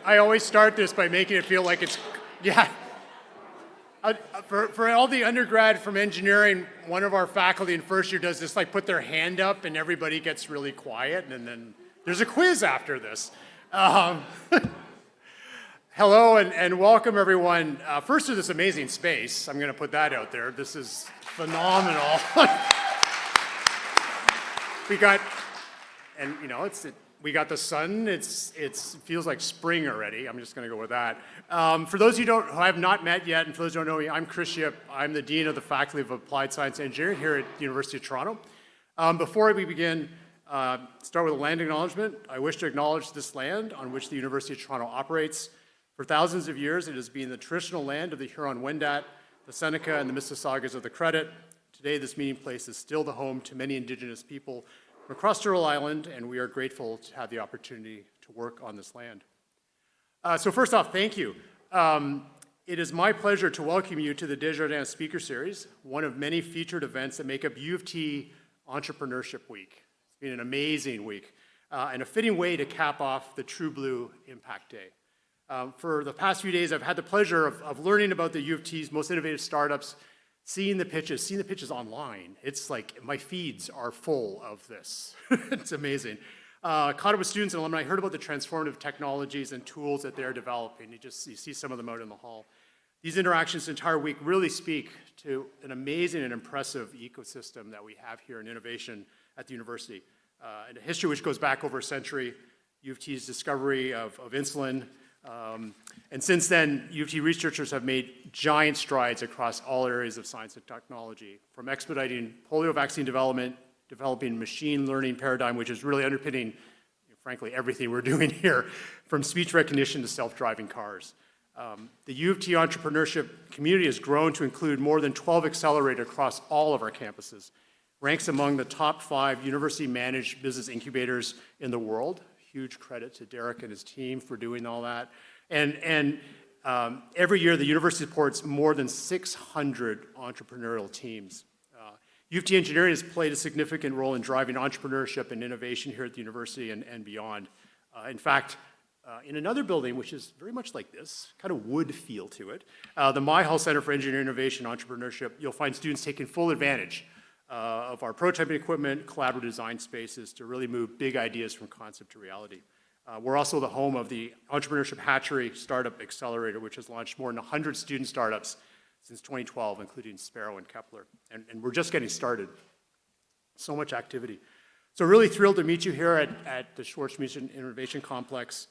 I always start this by making it feel like it's, yeah. For all the undergrad from engineering, one of our faculty in first year does this, like put their hand up and everybody gets really quiet, and then there's a quiz after this. Hello and welcome everyone. First to this amazing space. I'm gonna put that out there. This is phenomenal. We got, and you know, we got the sun. It feels like spring already. I'm just going to go with that. For those who I have not met yet, and for those who don't know me, I'm Chris Yip. I'm the Dean of the Faculty of Applied Science and Engineering here at the University of Toronto. Before we begin, start with a land acknowledgement. I wish to acknowledge this land on which the University of Toronto operates. For thousands of years, it has been the traditional land of the Huron-Wendat, the Seneca, and the Mississaugas of the Credit. Today, this meeting place is still the home to many Indigenous people from across Turtle Island, and we are grateful to have the opportunity to work on this land. So first off, thank you. It is my pleasure to welcome you to the Desjardins Speaker Series, one of many featured events that make up U of T Entrepreneurship Week. It's been an amazing week, and a fitting way to cap off the True Blue Impact Day. For the past few days, I've had the pleasure of learning about the U of T's most innovative startups, seeing the pitches online. It's like my feeds are full of this. It's amazing. Caught up with students and alumni, heard about the transformative technologies and tools that they're developing. You see some of them out in the hall. These interactions the entire week really speak to an amazing and impressive ecosystem that we have here in innovation at the university. And a history which goes back over a century, U of T's discovery of insulin, and since then, U of T researchers have made giant strides across all areas of science and technology, from expediting polio vaccine development, developing machine learning paradigm, which is really underpinning, frankly, everything we're doing here, from speech recognition to self-driving cars. The U of T entrepreneurship community has grown to include more than 12 accelerators across all of our campuses, ranks among the top 5 university-managed business incubators in the world. Huge credit to Derek and his team for doing all that. And every year, the university supports more than 600 entrepreneurial teams. U of T Engineering has played a significant role in driving entrepreneurship and innovation here at the university and beyond. In fact, in another building, which is very much like this, kind of wood feel to it, the Myhall Center for Engineering Innovation and Entrepreneurship, you'll find students taking full advantage of our prototyping equipment, collaborative design spaces to really move big ideas from concept to reality. We're also the home of the Entrepreneurship Hatchery Startup Accelerator, which has launched more than 100 student startups since 2012, including Sparrow and Kepler. And we're just getting started. So much activity. So really thrilled to meet you here at the Schwartz-Mission Innovation Complex,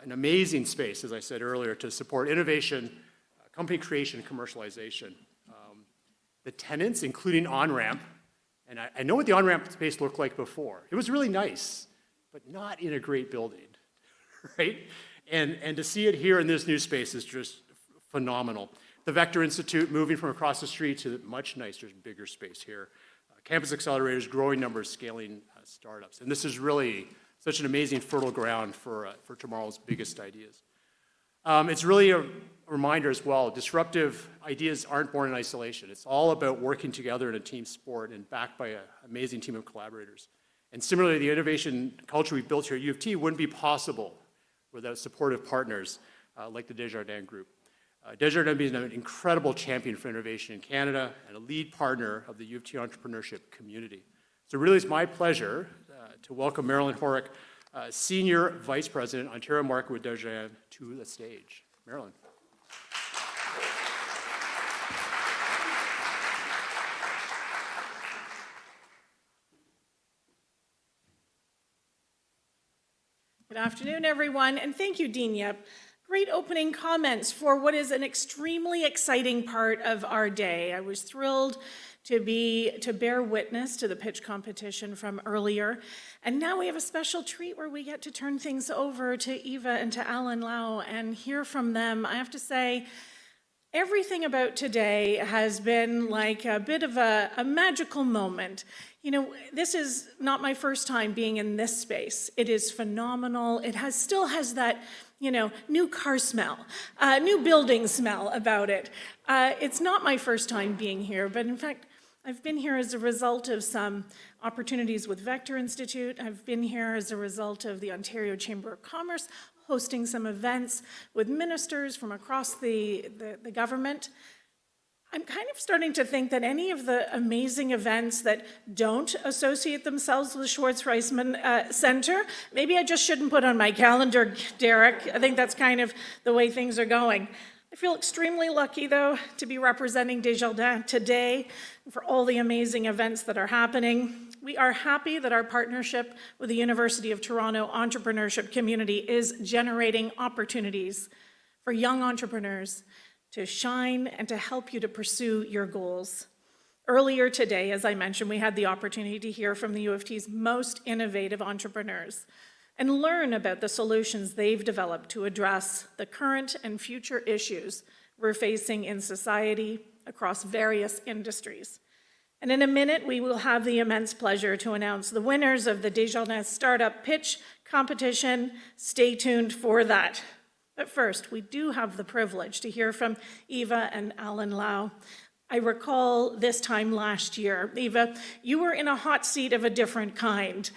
an amazing space, as I said earlier, to support innovation, company creation, and commercialization. The tenants, including on-ramp, and I know what the on-ramp space looked like before. It was really nice, but not in a great building, right? And to see it here in this new space is just phenomenal. The Vector Institute moving from across the street to much nicer, bigger space here. Campus accelerators, growing numbers, scaling startups. And this is really such an amazing fertile ground for tomorrow's biggest ideas. It's really a reminder as well, disruptive ideas aren't born in isolation. It's all about working together in a team sport and backed by an amazing team of collaborators. And similarly, the innovation culture we've built here at U of T wouldn't be possible without supportive partners like the Desjardins Group. Desjardins being an incredible champion for innovation in Canada and a lead partner of the U of T entrepreneurship community. So really it's my pleasure to welcome Marilyn Horick, Senior Vice President, Ontario Market with Desjardins, to the stage. Marilyn. Good afternoon, everyone, and thank you, Dean Yip. Great opening comments for what is an extremely exciting part of our day. I was thrilled to bear witness to the pitch competition from earlier, and now we have a special treat where we get to turn things over to Eva and to Eva Lau and hear from them. I have to say, everything about today has been like a bit of a magical moment. You know, this is not my first time being in this space. It is phenomenal. It still has that, you know, new car smell, new building smell about it. It's not my first time being here, but in fact, I've been here as a result of some opportunities with Vector Institute. I've been here as a result of the Ontario Chamber of Commerce, hosting some events with ministers from across the government. I'm kind of starting to think that any of the amazing events that don't associate themselves with Schwartz Reisman Center, maybe I just shouldn't put on my calendar, Derek. I think that's kind of the way things are going. I feel extremely lucky, though, to be representing Desjardins today and for all the amazing events that are happening. We are happy that our partnership with the University of Toronto entrepreneurship community is generating opportunities for young entrepreneurs to shine and to help you to pursue your goals. Earlier today, as I mentioned, we had the opportunity to hear from the U of T's most innovative entrepreneurs and learn about the solutions they've developed to address the current and future issues we're facing in society across various industries. And in a minute, we will have the immense pleasure to announce the winners of the Desjardins Startup Pitch Competition. Stay tuned for that. But first, we do have the privilege to hear from Eva and Lau. I recall this time last year, Eva, you were in a hot seat of a different kind,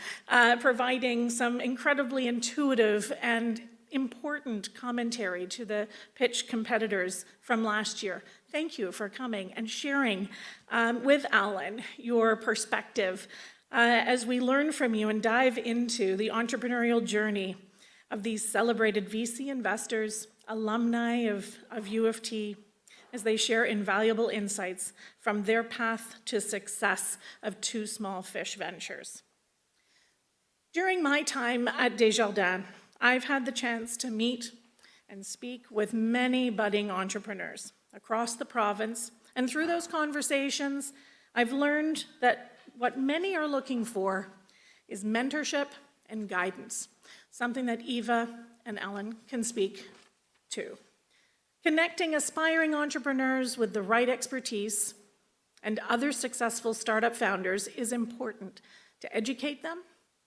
providing some incredibly intuitive and important commentary to the pitch competitors from last year. Thank you for coming and sharing with Alan your perspective as we learn from you and dive into the entrepreneurial journey of these celebrated VC investors, alumni of U of T, as they share invaluable insights from their path to success of two small fish ventures. During my time at Desjardins, I've had the chance to meet and speak with many budding entrepreneurs across the province, and through those conversations, I've learned that what many are looking for is mentorship and guidance, something that Eva and Ellen can speak to. Connecting aspiring entrepreneurs with the right expertise and other successful startup founders is important to educate them,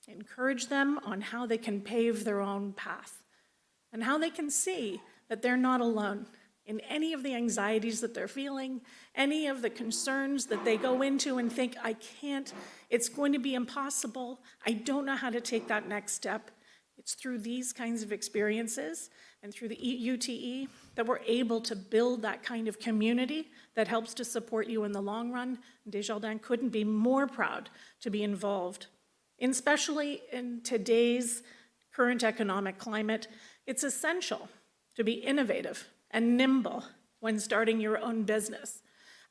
encourage them on how they can pave their own path, and how they can see that they're not alone in any of the anxieties that they're feeling, any of the concerns that they go into and think, I can't, it's going to be impossible, I don't know how to take that next step. It's through these kinds of experiences and through the UTE that we're able to build that kind of community that helps to support you in the long run. Desjardins couldn't be more proud to be involved. Especially in today's current economic climate, it's essential to be innovative and nimble when starting your own business.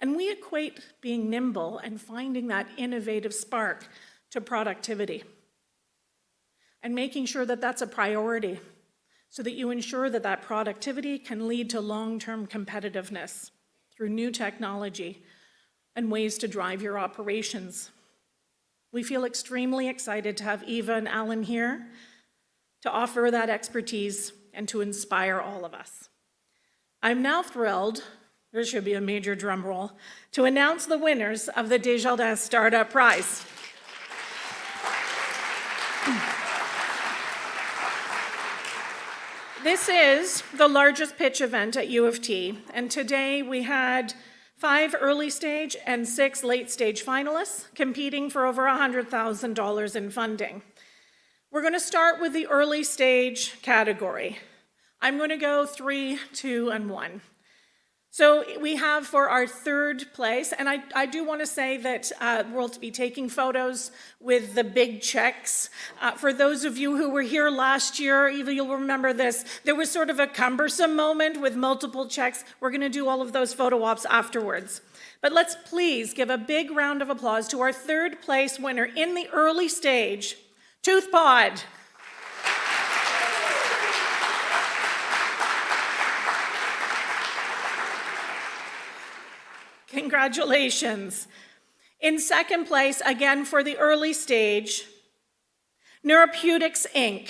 And we equate being nimble and finding that innovative spark to productivity and making sure that that's a priority so that you ensure that that productivity can lead to long-term competitiveness through new technology and ways to drive your operations. We feel extremely excited to have Eva and Alan here to offer that expertise and to inspire all of us. I'm now thrilled, there should be a major drum roll, to announce the winners of the Desjardins Startup Prize. This is the largest pitch event at U of T, and today we had 5 early stage and 6 late stage finalists competing for over $100,000 in funding. We're going to start with the early stage category. I'm going to go 3, 2, and 1. So we have for our third place, and I do want to say that we'll be taking photos with the big checks. For those of you who were here last year, Eva, you'll remember this. There was sort of a cumbersome moment with multiple checks. We're going to do all of those photo ops afterwards. But let's please give a big round of applause to our third place winner in the early stage, ToothPod. Congratulations. In second place, again for the early stage, Neuropeutics Inc.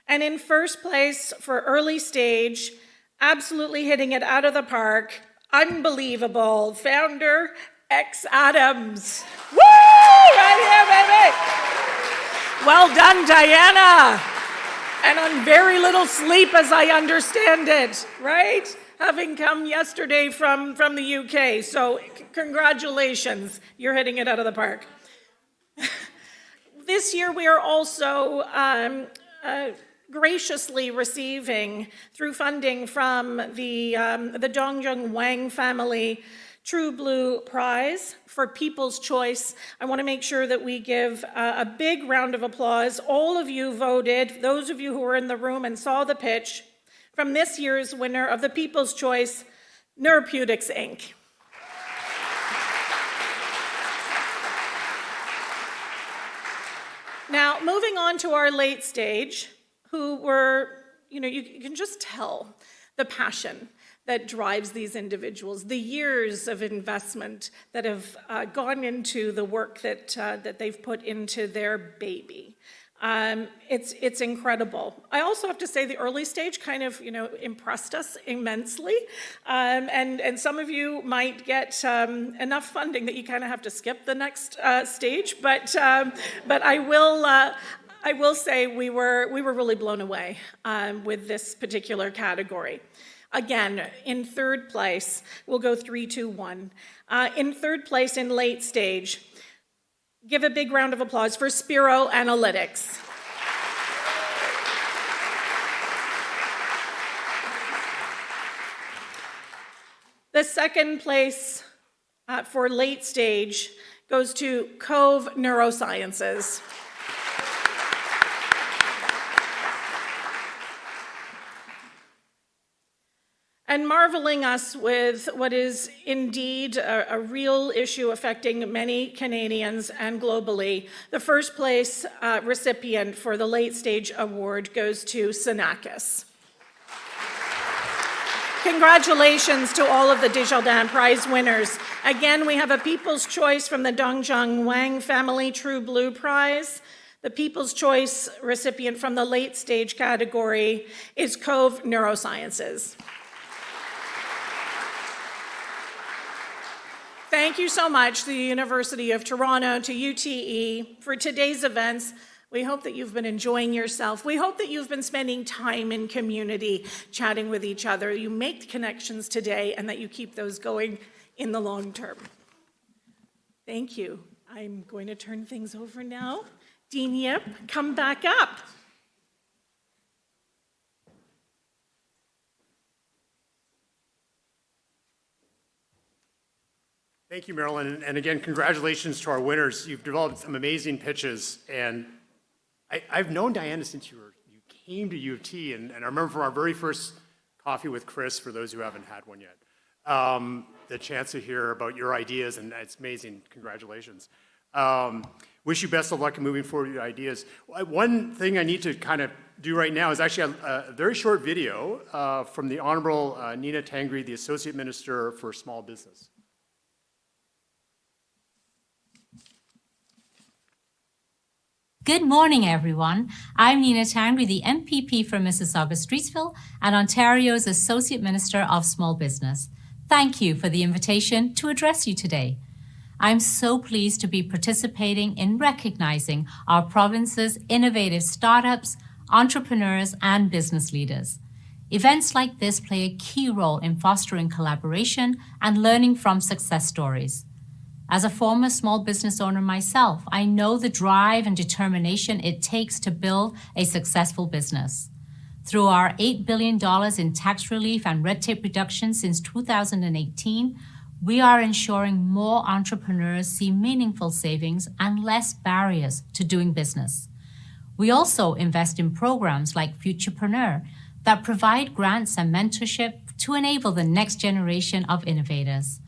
And in first place for early stage, absolutely hitting it out of the park, unbelievable, founder X Adams. Woo! Right here, baby! Well done, Diana. And on very little sleep, as I understand it, right? having come yesterday from the UK. So congratulations, you're hitting it out of the park. This year we are also graciously receiving, through funding from the Dongjung Wang family, True Blue Prize for People's Choice. I want to make sure that we give a big round of applause. All of you voted, those of you who were in the room and saw the pitch, from this year's winner of the People's Choice, Neuropeutics, Inc. Now, moving on to our late stage, who were, you can just tell the passion that drives these individuals, the years of investment that have gone into the work that they've put into their baby. It's incredible. I also have to say the early stage kind of, impressed us immensely. And some of you might get enough funding that you kind of have to skip the next stage. But I will say we were really blown away with this particular category. Again, in third place, we'll go 3, 2, 1. In third place in late stage, give a big round of applause for Spiro Analytics. The second place for late stage goes to Cove Neurosciences. And marveling us with what is indeed a real issue affecting many Canadians and globally, the first place recipient for the late stage award goes to Sinakis. Congratulations to all of the Desjardins Prize winners. Again, we have a People's Choice from the Dongjung Wang family True Blue Prize. The People's Choice recipient from the late stage category is Cove Neurosciences. Thank you so much to the University of Toronto, to UTE, for today's events. We hope that you've been enjoying yourself. We hope that you've been spending time in community, chatting with each other. You make connections today and that you keep those going in the long term. Thank you. I'm going to turn things over now. Dean Yip, come back up. Thank you, Marilyn. And again, congratulations to our winners. You've developed some amazing pitches. And I've known Diana since you came to U of T. And I remember from our very first coffee with Chris, for those who haven't had one yet, the chance to hear about your ideas. And it's amazing. Congratulations. Wish you best of luck in moving forward with your ideas. One thing I need to kind of do right now is actually a very short video from the Honorable Nina Tangri, the Associate Minister for Small Business. Good morning, everyone. I'm Nina Tangri, the MPP for Mississauga-Streetsville and Ontario's Associate Minister of Small Business. Thank you for the invitation to address you today. I'm so pleased to be participating in recognizing our province's innovative startups, entrepreneurs, and business leaders. Events like this play a key role in fostering collaboration and learning from success stories. As a former small business owner myself, I know the drive and determination it takes to build a successful business. Through our $8 billion in tax relief and red tape reduction since 2018, we are ensuring more entrepreneurs see meaningful savings and less barriers to doing business. We also invest in programs like Futurepreneur that provide grants and mentorship to enable the next generation of innovators.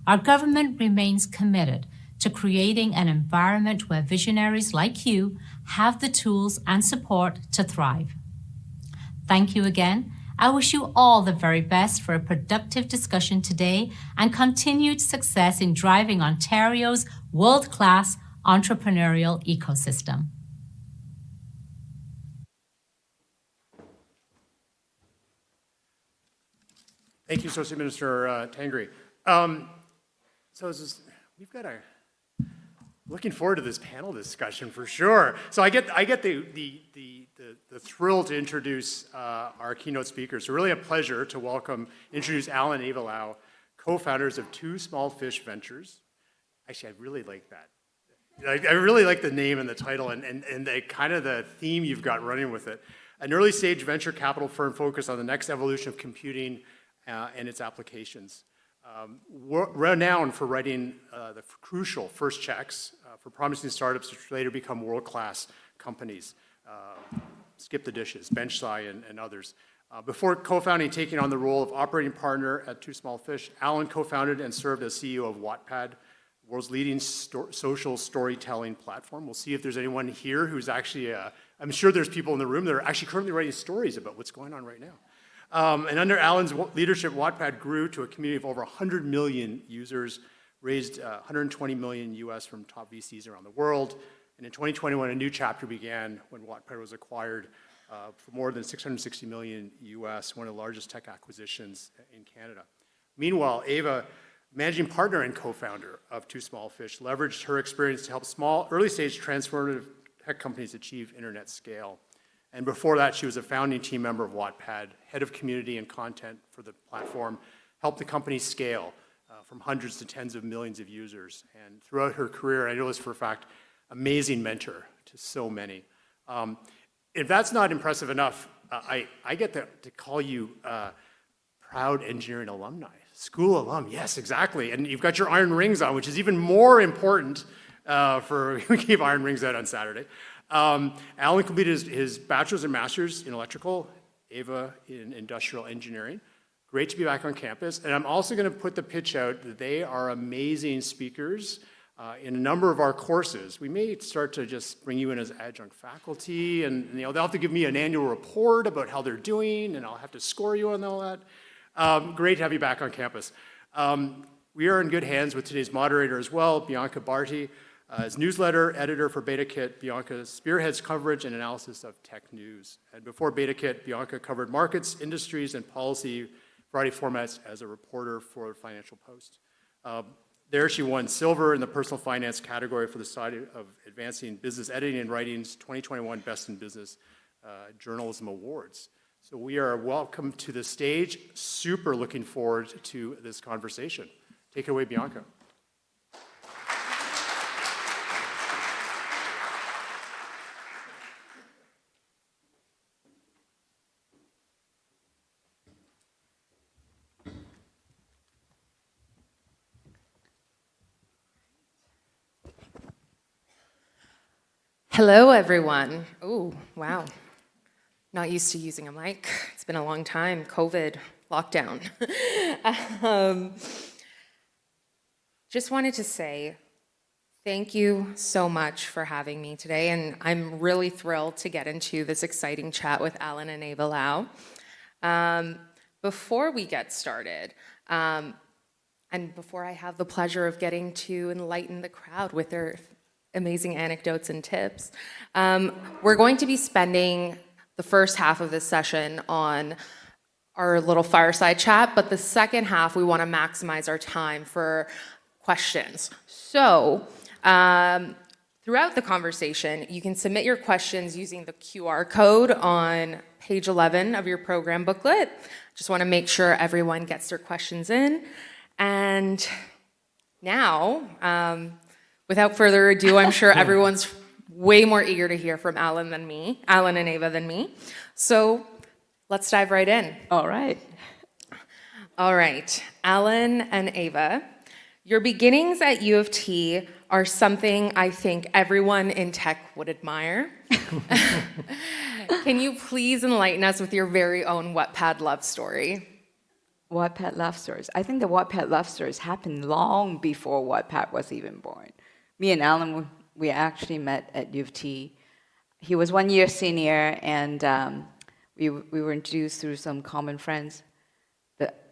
Our government remains committed to creating an environment where visionaries like you have the tools and support to thrive. Thank you again. I wish you all the very best for a productive discussion today and continued success in driving Ontario's world-class entrepreneurial ecosystem. Thank you, Associate Minister Tangri. So we've got Looking forward to this panel discussion for sure. So I get the thrill to introduce our keynote speakers. So really a pleasure to introduce Alan and Eva Lau, co-founders of Two Small Fish Ventures. Actually, I really like that. I really like the name and the title and the kind of the theme you've got running with it. An early stage venture capital firm focused on the next evolution of computing and its applications. Renowned for writing the crucial first checks for promising startups which later become world-class companies. Skip the Dishes, BenchSci, and others. Before co-founding, taking on the role of operating partner at Two Small Fish, Alan co-founded and served as CEO of Wattpad, the world's leading social storytelling platform. We'll see if there's anyone here who's actually, I'm sure there's people in the room that are actually currently writing stories about what's going on right now. And under Alan's leadership, Wattpad grew to a community of over 100 million users, raised 120 million US from top VCs around the world. And in 2021, a new chapter began when Wattpad was acquired for more than 660 million US, one of the largest tech acquisitions in Canada. Meanwhile, Eva, managing partner and co-founder of Two Small Fish, leveraged her experience to help small, early-stage transformative tech companies achieve internet scale. And before that, she was a founding team member of Wattpad, head of community and content for the platform, helped the company scale from hundreds to tens of millions of users. And throughout her career, I know this for a fact, amazing mentor to so many. If that's not impressive enough, I get to call you proud engineering alumni. School alum, yes, exactly. And you've got your iron rings on, which is even more important we gave iron rings out on Saturday. Alan completed his bachelor's and master's in electrical, Eva in industrial engineering. Great to be back on campus. And I'm also going to put the pitch out that they are amazing speakers in a number of our courses. We may start to just bring you in as adjunct faculty, and they'll have to give me an annual report about how they're doing, and I'll have to score you on all that. Great to have you back on campus. We are in good hands with today's moderator as well, Bianca Barty. As newsletter editor for BetaKit, Bianca spearheads coverage and analysis of tech news. And before BetaKit, Bianca covered markets, industries, and policy variety formats as a reporter for Financial Post. There she won silver in the personal finance category for the Society of Advancing Business Editing and Writing's 2021 Best in Business Journalism Awards. So we are welcome to the stage. Super looking forward to this conversation. Take it away, Bianca. Hello, everyone. Oh, wow. Not used to using a mic. It's been a long time. COVID, lockdown. Just wanted to say thank you so much for having me today, and I'm really thrilled to get into this exciting chat with Alan and Eva Lau. Before we get started, and before I have the pleasure of getting to enlighten the crowd with their amazing anecdotes and tips, we're going to be spending the first half of this session on our little fireside chat, but the second half we want to maximize our time for questions. So throughout the conversation, you can submit your questions using the QR code on page 11 of your program booklet. Just want to make sure everyone gets their questions in. And now, without further ado, I'm sure everyone's way more eager to hear from Alan and Eva than me. So let's dive right in. All right. All right, Alan and Eva, your beginnings at U of T are something I think everyone in tech would admire. Can you please enlighten us with your very own Wattpad love story? Wattpad love stories. I think the Wattpad love stories happened long before Wattpad was even born. Me and Alan, we actually met at U of T. He was 1 year senior, and we were introduced through some common friends.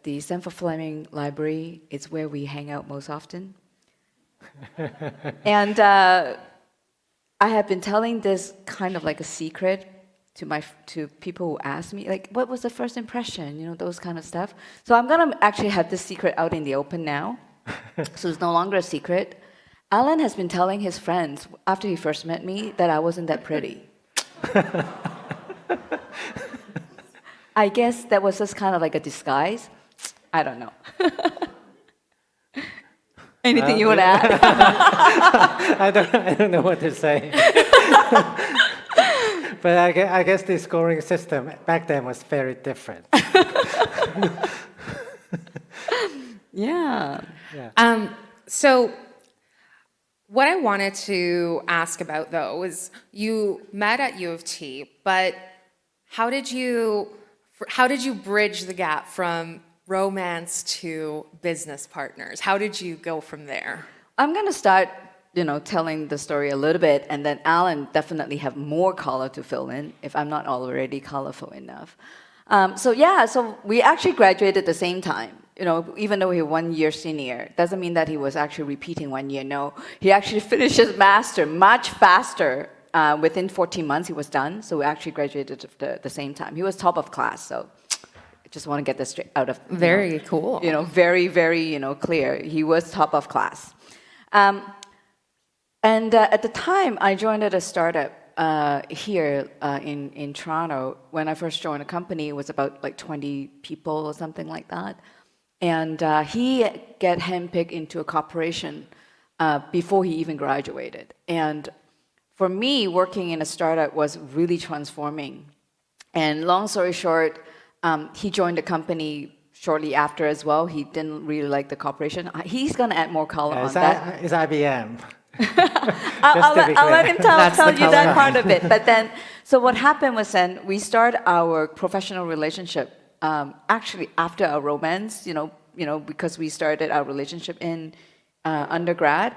The Stanford Fleming Library is where we hang out most often. And I have been telling this kind of like a secret to people who ask me, like, what was the first impression, those kind of stuff. So I'm gonna actually have this secret out in the open now. So it's no longer a secret. Alan has been telling his friends after he first met me that I wasn't that pretty. I guess that was just kind of like a disguise. I don't know. Anything you want to add? I don't know what to say. But I guess the scoring system back then was very different. Yeah. So what I wanted to ask about, though, is you met at U of T, but how did you bridge the gap from romance to business partners? How did you go from there? I'm going to start, telling the story a little bit, and then Alan definitely have more color to fill in if I'm not already colorful enough. So we actually graduated at the same time. Even though he was 1 year senior, doesn't mean that he was actually repeating 1 year. No, he actually finished his master much faster. Within 14 months, he was done. So we actually graduated at the same time. He was top of class. So I just want to get this straight out of Very cool. Very, very clear. He was top of class. At the time, I joined at a startup here in Toronto. When I first joined the company, it was about like 20 people or something like that. And he got handpicked into a corporation before he even graduated. And for me, working in a startup was really transforming. And long story short, he joined the company shortly after as well. He didn't really like the corporation. He's going to add more color on that. It's IBM. I'll let him tell you that color. part of it. But then, so what happened was then we started our professional relationship actually after our romance, because we started our relationship in undergrad.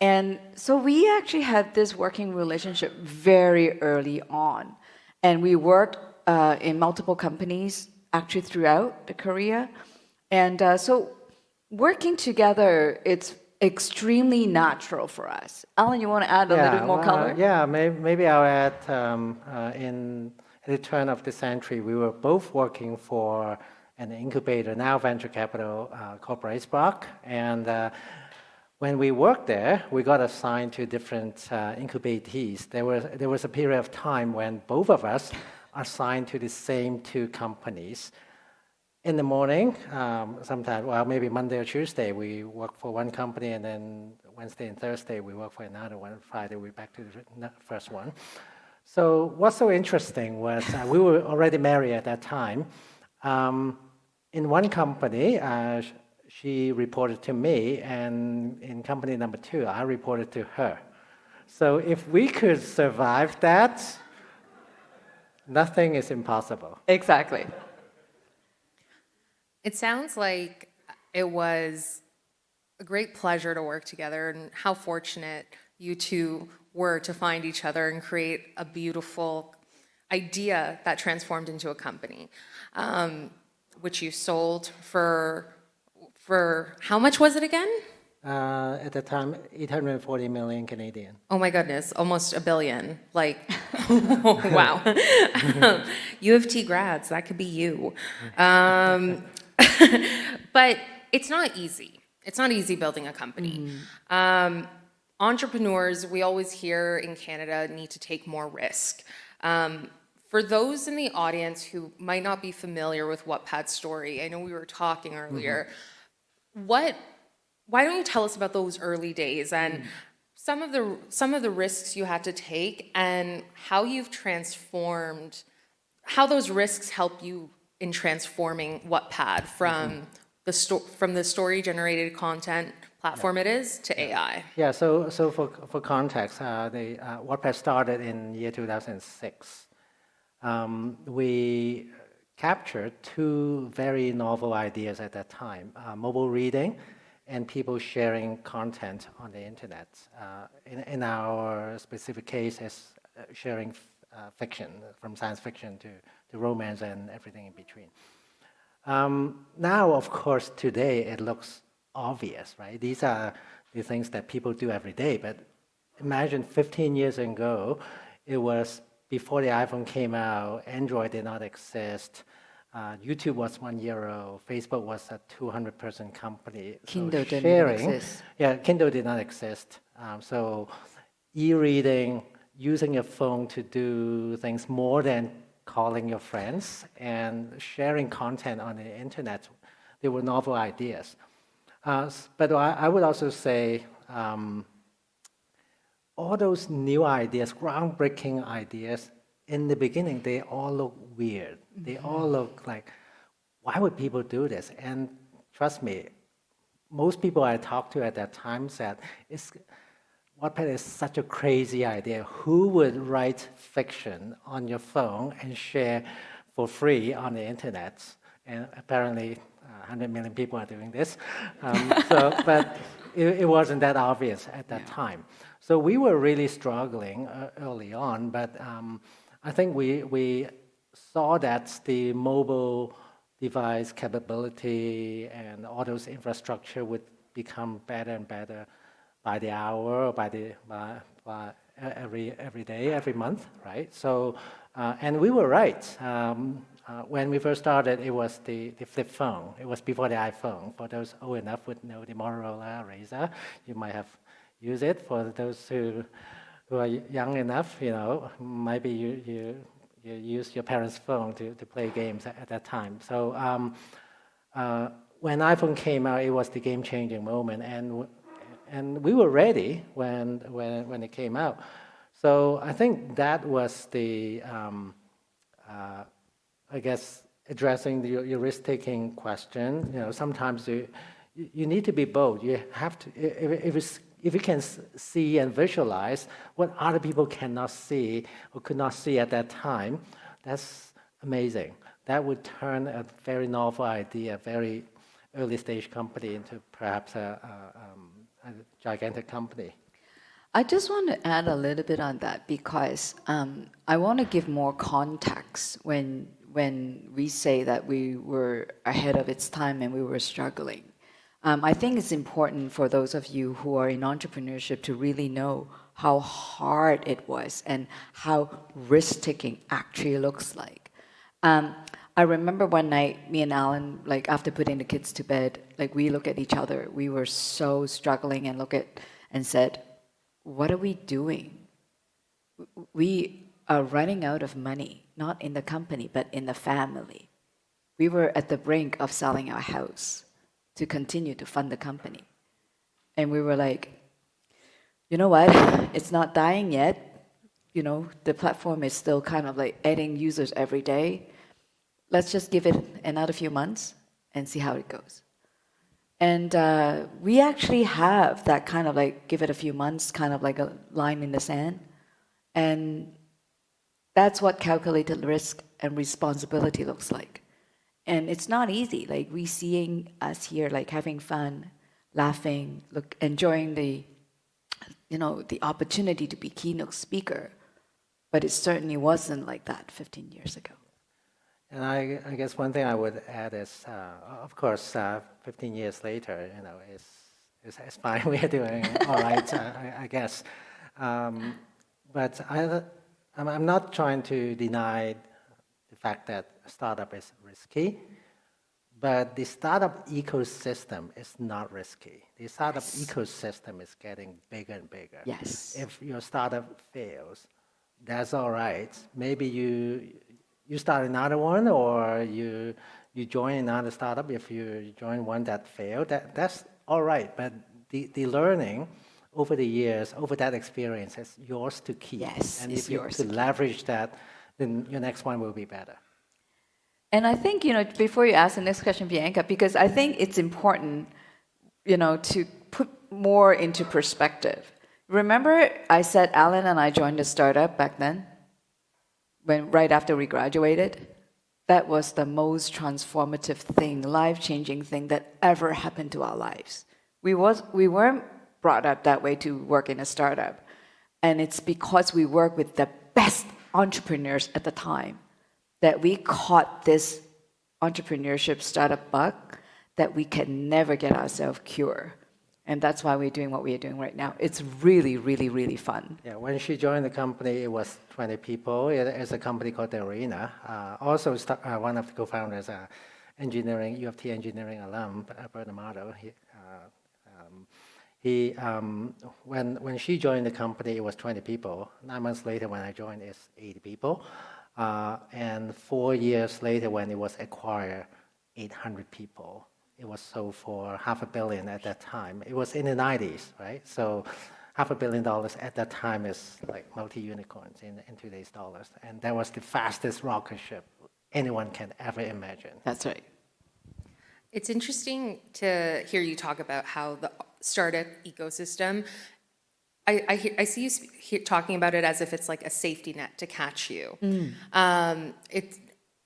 And so we actually had this working relationship very early on. And we worked in multiple companies actually throughout the career. And so working together, it's extremely natural for us. Alan, you want to add a little bit more color? Yeah, maybe I'll add at the turn of the century, we were both working for an incubator, now venture capital, corporate Spark. And when we worked there, we got assigned to different incubatees. There was a period of time when both of us assigned to the same two companies. In the morning, sometimes, maybe Monday or Tuesday, we work for one company, and then Wednesday and Thursday, we work for another one. Friday, we're back to the first one. So what's so interesting was we were already married at that time. In one company, she reported to me, and in company number 2, I reported to her. So if we could survive that, nothing is impossible. Exactly. It sounds like it was a great pleasure to work together, and how fortunate you two were to find each other and create a beautiful idea that transformed into a company, which you sold for how much was it again? At the time, 840 million Canadian. Oh my goodness, almost $1 billion. Like, wow. U of T grads, that could be you. But it's not easy. It's not easy building a company. Entrepreneurs, we always hear in Canada, need to take more risk. For those in the audience who might not be familiar with Wattpad's story, I know we were talking earlier, why don't you tell us about those early days and some of the risks you had to take and how you've transformed, how those risks help you in transforming Wattpad from the story-generated content platform it is to AI? Yeah, so for context, Wattpad started in year 2006. We captured 2 very novel ideas at that time, mobile reading and people sharing content on the internet. In our specific case, as sharing fiction, from science fiction to romance and everything in between. Now, of course, today it looks obvious, right? These are the things that people do every day, but imagine 15 years ago, it was before the iPhone came out, Android did not exist. YouTube was 1 year old. Facebook was a 200-person company. So Kindle didn't sharing, exist. Yeah, Kindle did not exist. So e-reading, using your phone to do things more than calling your friends and sharing content on the internet, they were novel ideas. But I would also say all those new ideas, groundbreaking ideas, in the beginning, they all look weird. They all look like, why would people do this? And trust me, most people I talked to at that time said, Wattpad is such a crazy idea. Who would write fiction on your phone and share for free on the internet? And apparently, 100 million people are doing this. But it wasn't that obvious at that time. So we were really struggling early on, but I think we saw that the mobile device capability and all those infrastructure would become better and better by the hour, by every day, every month, right? So, and we were right. When we first started, it was the flip phone. It was before the iPhone. For those old enough would know the Motorola Razr. You might have used it. For those who are young enough, maybe you used your parents' phone to play games at that time. So when iPhone came out, it was the game-changing moment, and we were ready when it came out. So I think that was the I guess addressing your risk-taking question. Sometimes you need to be bold. You have to if you can see and visualize what other people cannot see or could not see at that time, that's amazing. That would turn a very novel idea, a very early stage company into perhaps a gigantic company. I just want to add a little bit on that because I want to give more context when we say that we were ahead of its time and we were struggling. I think it's important for those of you who are in entrepreneurship to really know how hard it was and how risk-taking actually looks like. I remember one night, me and Alan, like after putting the kids to bed, like we look at each other. We were so struggling and said, what are we doing? We are running out of money, not in the company, but in the family. We were at the brink of selling our house to continue to fund the company. And we were like, you know what? It's not dying yet. The platform is still kind of like adding users every day. Let's just give it another few months and see how it goes. And we actually have that kind of like, give it a few months, kind of like a line in the sand. And that's what calculated risk and responsibility looks like. And it's not easy. Like we seeing us here, like having fun, laughing, enjoying the opportunity to be keynote speaker. But it certainly wasn't like that 15 years ago. And I guess one thing I would add is, of course, 15 years later, it's fine. We are doing all right, I guess. But I'm not trying to deny the fact that startup is risky, but the startup ecosystem is not risky. The startup ecosystem is getting bigger and bigger. Yes. If your startup fails, that's all right. Maybe you start another one, or you join another startup. If you join one that failed, that's all right. But the learning over the years, over that experience, is yours to keep. Yes, and it's if you yours could to leverage that, then your next one will be better. And I think, before you ask the next question, Bianca, because I think it's important, to put more into perspective. Remember I said Alan and I joined a startup back then? Right after we graduated? That was the most transformative thing, life-changing thing that ever happened to our lives. We weren't brought up that way to work in a startup. And it's because we work with the best entrepreneurs at the time that we caught this entrepreneurship startup bug that we can never get ourselves cured. And that's why we're doing what we are doing right now. It's really, really, really fun. Yeah, when she joined the company, it was 20 people. It's a company called The Arena. Also, one of the co-founders, engineering, U of T engineering alum, Bert Amato. When she joined the company, it was 20 people. 9 months later, when I joined, it's 80 people. And 4 years later, when it was acquired, 800 people. It was sold for $500 million at that time. It was in the 90s, right? So $500 million at that time is like multi-unicorns in today's dollars. And that was the fastest rocket ship anyone can ever imagine. That's right. It's interesting to hear you talk about how the startup ecosystem, I see you talking about it as if it's like a safety net to catch you.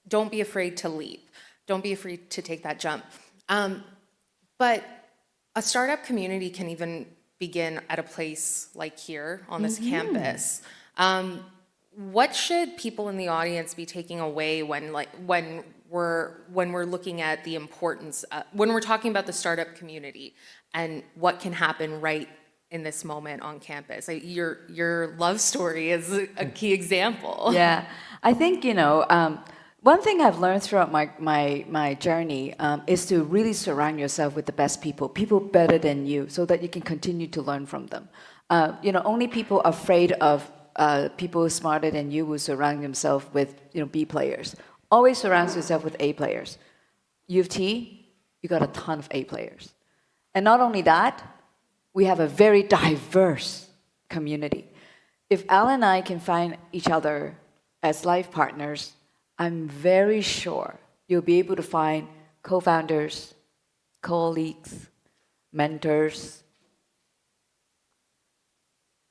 Don't be afraid to leap. Don't be afraid to take that jump. But a startup community can even begin at a place like here on this campus. What should people in the audience be taking away when we're looking at the importance, when we're talking about the startup community and what can happen right in this moment on campus? Your love story is a key example. Yeah, I think, one thing I've learned throughout my journey is to really surround yourself with the best people better than you, so that you can continue to learn from them. Only people afraid of people smarter than you will surround themselves with, B players. Always surround yourself with A players. U of T, you got a ton of A players. And not only that, we have a very diverse community. If Al and I can find each other as life partners, I'm very sure you'll be able to find co-founders, colleagues, mentors,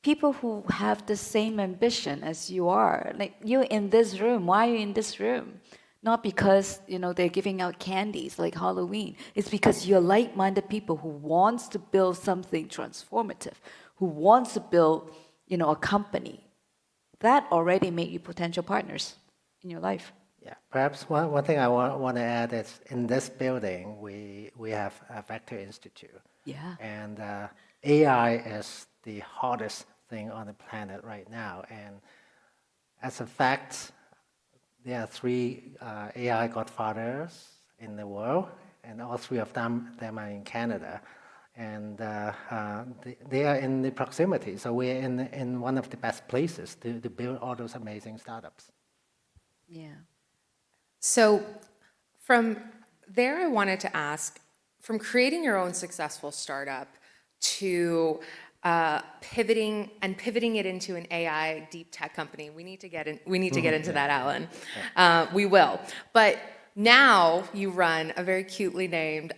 people who have the same ambition as you are. Like, you're in this room. Why are you in this room? Not because, they're giving out candies like Halloween. It's because you're like-minded people who wants to build something transformative, who wants to build, a company. That already made you potential partners in your life. Yeah, perhaps one thing I want to add is in this building, we have a Vector Institute. Yeah. And AI is the hottest thing on the planet right now. And as a fact, there are 3 AI godfathers in the world, and all 3 of them are in Canada. And they are in the proximity. So we're in one of the best places to build all those amazing startups. Yeah. So from there, I wanted to ask, from creating your own successful startup to pivoting it into an AI deep tech company. We need to get into that, Alan. We will. But now you run a very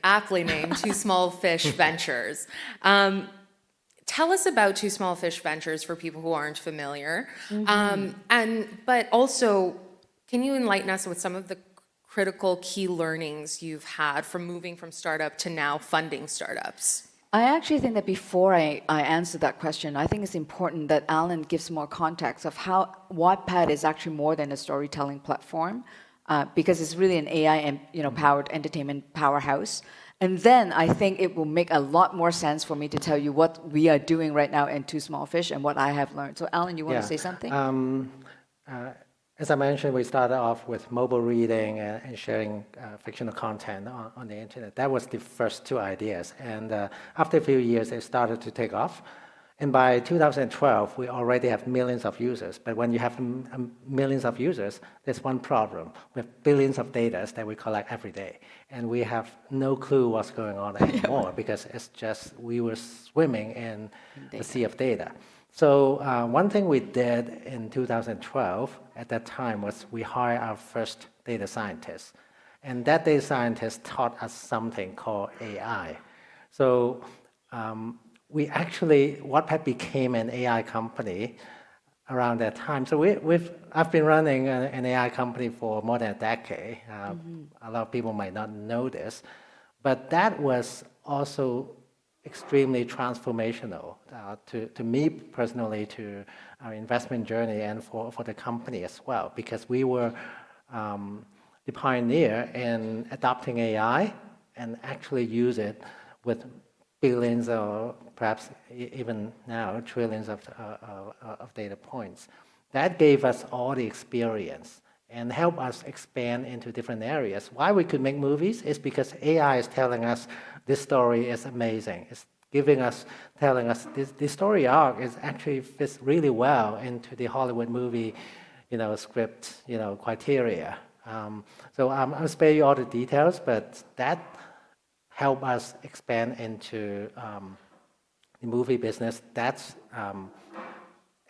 aptly named Two Small Fish Ventures. Tell us about Two Small Fish Ventures for people who aren't familiar. But also, can you enlighten us with some of the critical key learnings you've had from moving from startup to now funding startups? I actually think that before I answer that question, I think it's important that Alan gives more context of how Wattpad is actually more than a storytelling platform, because it's really an AI and powered entertainment powerhouse. And then I think it will make a lot more sense for me to tell you what we are doing right now in Two Small Fish and what I have learned. So Alan, you want to say something? As I mentioned, we started off with mobile reading and sharing fictional content on the internet. That was the first 2 ideas. And after a few years, it started to take off. And by 2012, we already have millions of users. But when you have millions of users, there's one problem. We have billions of data that we collect every day. And we have no clue what's going on anymore because it's just we were swimming in a sea of data. So one thing we did in 2012 at that time was we hired our first data scientist. And that data scientist taught us something called AI. So Wattpad became an AI company around that time. So I've been running an AI company for more than a decade. A lot of people might not know this, but that was also extremely transformational to me personally, to our investment journey, and for the company as well, because we were the pioneer in adopting AI and actually use it with billions or perhaps even now trillions of data points. That gave us all the experience and helped us expand into different areas. Why we could make movies is because AI is telling us this story is amazing. It's telling us this story arc is actually fits really well into the Hollywood movie, script, criteria. So I'll spare you all the details, but that helped us expand into the movie business. That's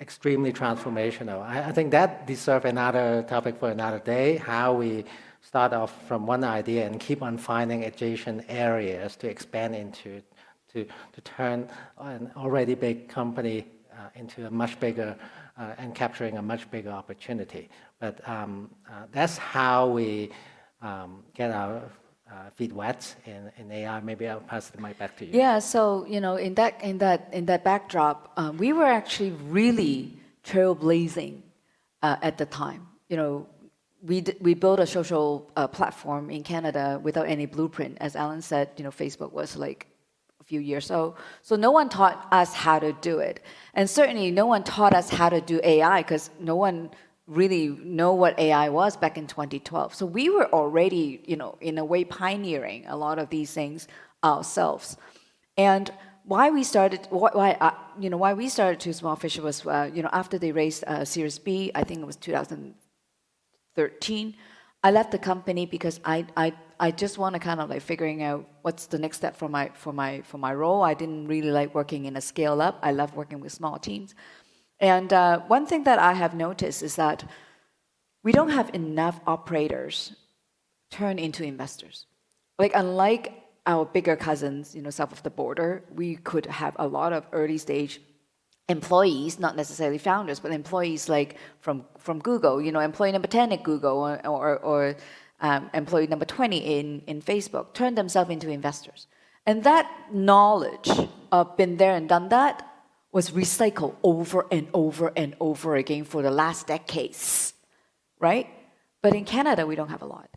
extremely transformational. I think that deserves another topic for another day, how we start off from one idea and keep on finding adjacent areas to expand into, to turn an already big company into a much bigger and capturing a much bigger opportunity. But that's how we get our feet wet in AI. Maybe I'll pass the mic back to you. Yeah, so in that backdrop, we were actually really trailblazing at the time. We built a social platform in Canada without any blueprint. As Alan said, Facebook was like a few years old. So no one taught us how to do it, and certainly no one taught us how to do AI because no one really know what AI was back in 2012. So we were already, in a way pioneering a lot of these things ourselves. And why we started Too Small Fish was, after they raised Series B, I think it was 2013. I left the company because I just want to kind of like figuring out what's the next step for my role. I didn't really like working in a scale up. I love working with small teams. And one thing that I have noticed is that we don't have enough operators turn into investors. Like unlike our bigger cousins, south of the border, we could have a lot of early stage employees, not necessarily founders, but employees like from Google, employee number 10 at Google or employee number 20 in Facebook, turn themselves into investors. And that knowledge of been there and done that was recycled over and over and over again for the last decades, right? But in Canada, we don't have a lot.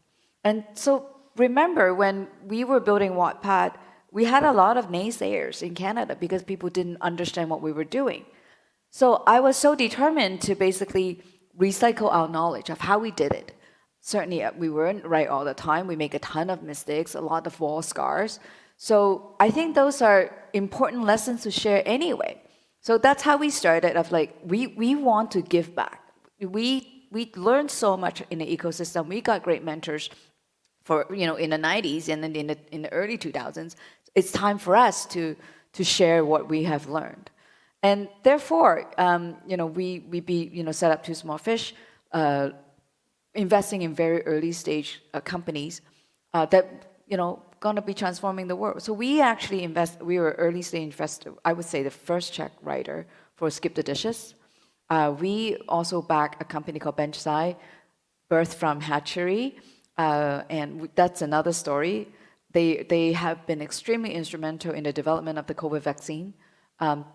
And so remember when we were building Wattpad, we had a lot of naysayers in Canada because people didn't understand what we were doing. So I was so determined to basically recycle our knowledge of how we did it. Certainly, we weren't right all the time. We make a ton of mistakes, a lot of wall scars. So I think those are important lessons to share anyway. So that's how we started of like, we want to give back. We learned so much in the ecosystem. We got great mentors for, in the 90s and then in the early 2000s. It's time for us to share what we have learned. And therefore, we set up Too Small Fish, investing in very early stage companies that, going to be transforming the world. So we actually we were early stage investor, I would say the first check writer for Skip the Dishes. We also back a company called Benchside, birthed from hatchery, and that's another story. They have been extremely instrumental in the development of the COVID vaccine,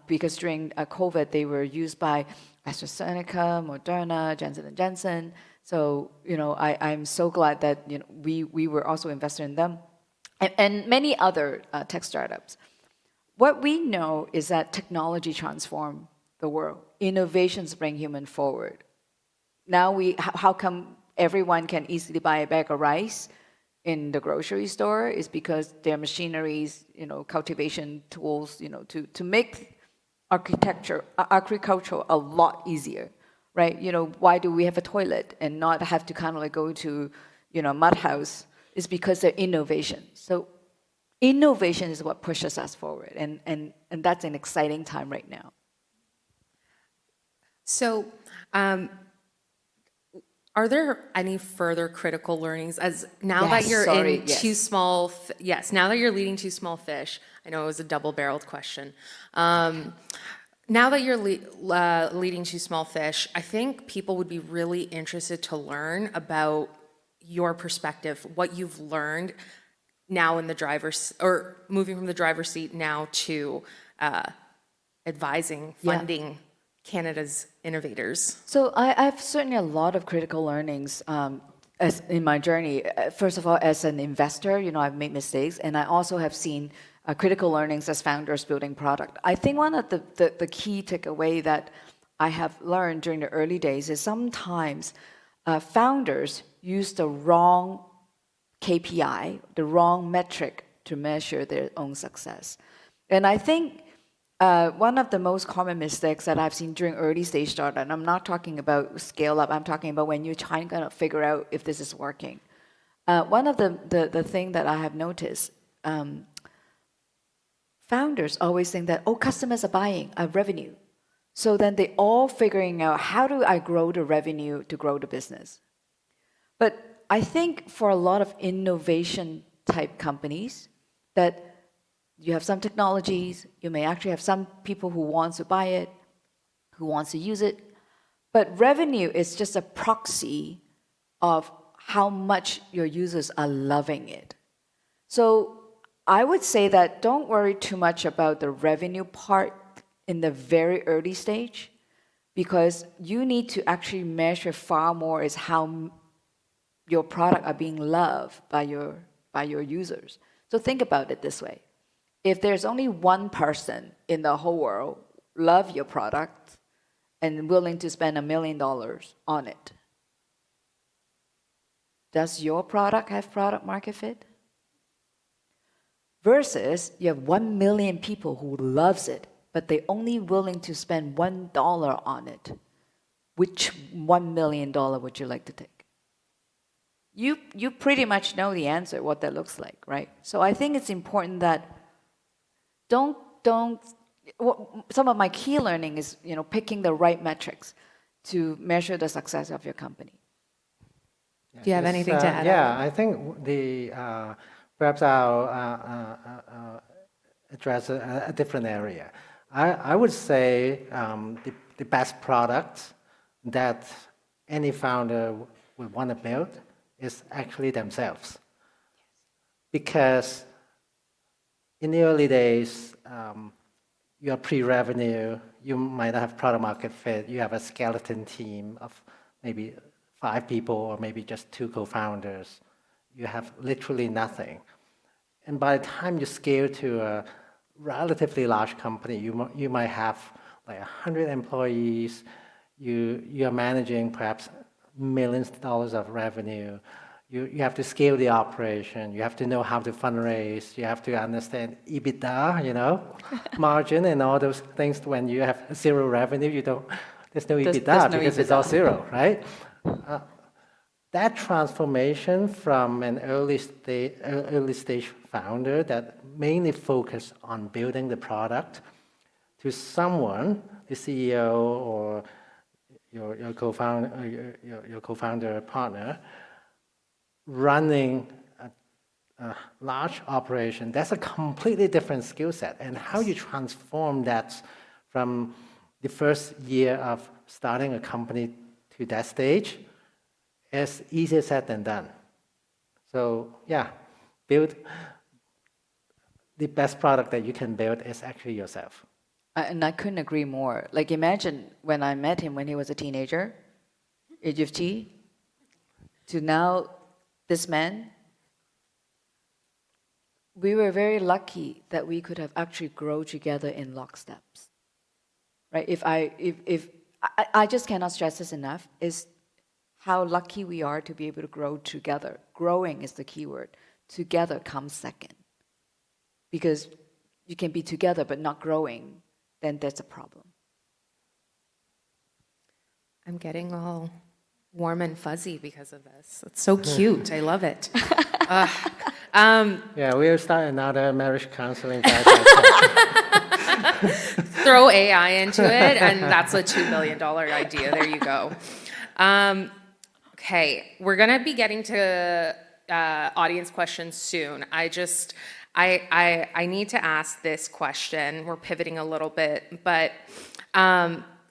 because during COVID, they were used by AstraZeneca, Moderna, Johnson & Johnson. So, I'm so glad that we were also invested in them. And many other tech startups. What we know is that technology transforms the world. Innovations bring human forward. Now how come everyone can easily buy a bag of rice in the grocery store? Is because their machineries, cultivation tools, to make agriculture a lot easier, right? Why do we have a toilet and not have to kind of like go to, a mud house? Is because they're innovation. So innovation is what pushes us forward. And that's an exciting time right now. So are there any further critical learnings as now that you're in Too Small? Now that you're leading Too Small Fish, I know it was a double-barreled question. Now that you're leading Too Small Fish, I think people would be really interested to learn about your perspective, what you've learned now in the driver's, or moving from the driver's seat now to advising, funding Canada's innovators. So I have certainly a lot of critical learnings as in my journey. First of all, as an investor, I've made mistakes, and I also have seen critical learnings as founders building product. I think one of the key takeaway that I have learned during the early days is sometimes founders use the wrong KPI, the wrong metric to measure their own success. And I think one of the most common mistakes that I've seen during early stage startup, and I'm not talking about scale up, I'm talking about when you're trying to figure out if this is working. One of the thing that I have noticed, founders always think that, oh, customers are buying a revenue. So then they all figuring out, how do I grow the revenue to grow the business? But I think for a lot of innovation type companies, that you have some technologies, you may actually have some people who want to buy it, who wants to use it, but revenue is just a proxy of how much your users are loving it. So I would say that don't worry too much about the revenue part in the very early stage, because you need to actually measure far more is how your product are being loved by your users. So think about it this way. If there's only one person in the whole world love your product and willing to spend $1 million on it, does your product have product market fit? Versus you have 1 million people who loves it, but they're only willing to spend $1 on it. Which $1 million would you like to take? You pretty much know the answer, what that looks like, right? So I think it's important that some of my key learning is, picking the right metrics to measure the success of your company. Do you have anything to add? Yeah, I think perhaps I'll address a different area. I would say the best product that any founder would want to build is actually themselves. Because in the early days, you're pre-revenue, you might have product market fit, you have a skeleton team of maybe 5 people or maybe just 2 co-founders. You have literally nothing. And by the time you scale to a relatively large company, you might have like 100 employees, you are managing perhaps millions of dollars of revenue. You have to scale the operation. You have to know how to fundraise. You have to understand EBITDA, margin and all those things. When you have 0 revenue, there's no EBITDA because it's all 0, right? That transformation from an early stage founder that mainly focused on building the product to someone, the CEO or your co-founder partner, running a large operation, that's a completely different skill set. And how you transform that from the first year of starting a company to that stage is easier said than done. So yeah, build the best product that you can build is actually yourself. And I couldn't agree more. Like, imagine when I met him when he was a teenager, age of T, to now this man. We were very lucky that we could have actually grown together in locksteps, right? If I just cannot stress this enough, is how lucky we are to be able to grow together. Growing is the key word. Together comes second. Because you can be together but not growing, then there's a problem. I'm getting all warm and fuzzy because of this. It's so cute. I love it. Yeah, we'll start another marriage counseling. Throw AI into it, and that's a $2 million idea. There you go. Okay, we're going to be getting to audience questions soon. I need to ask this question. We're pivoting a little bit, but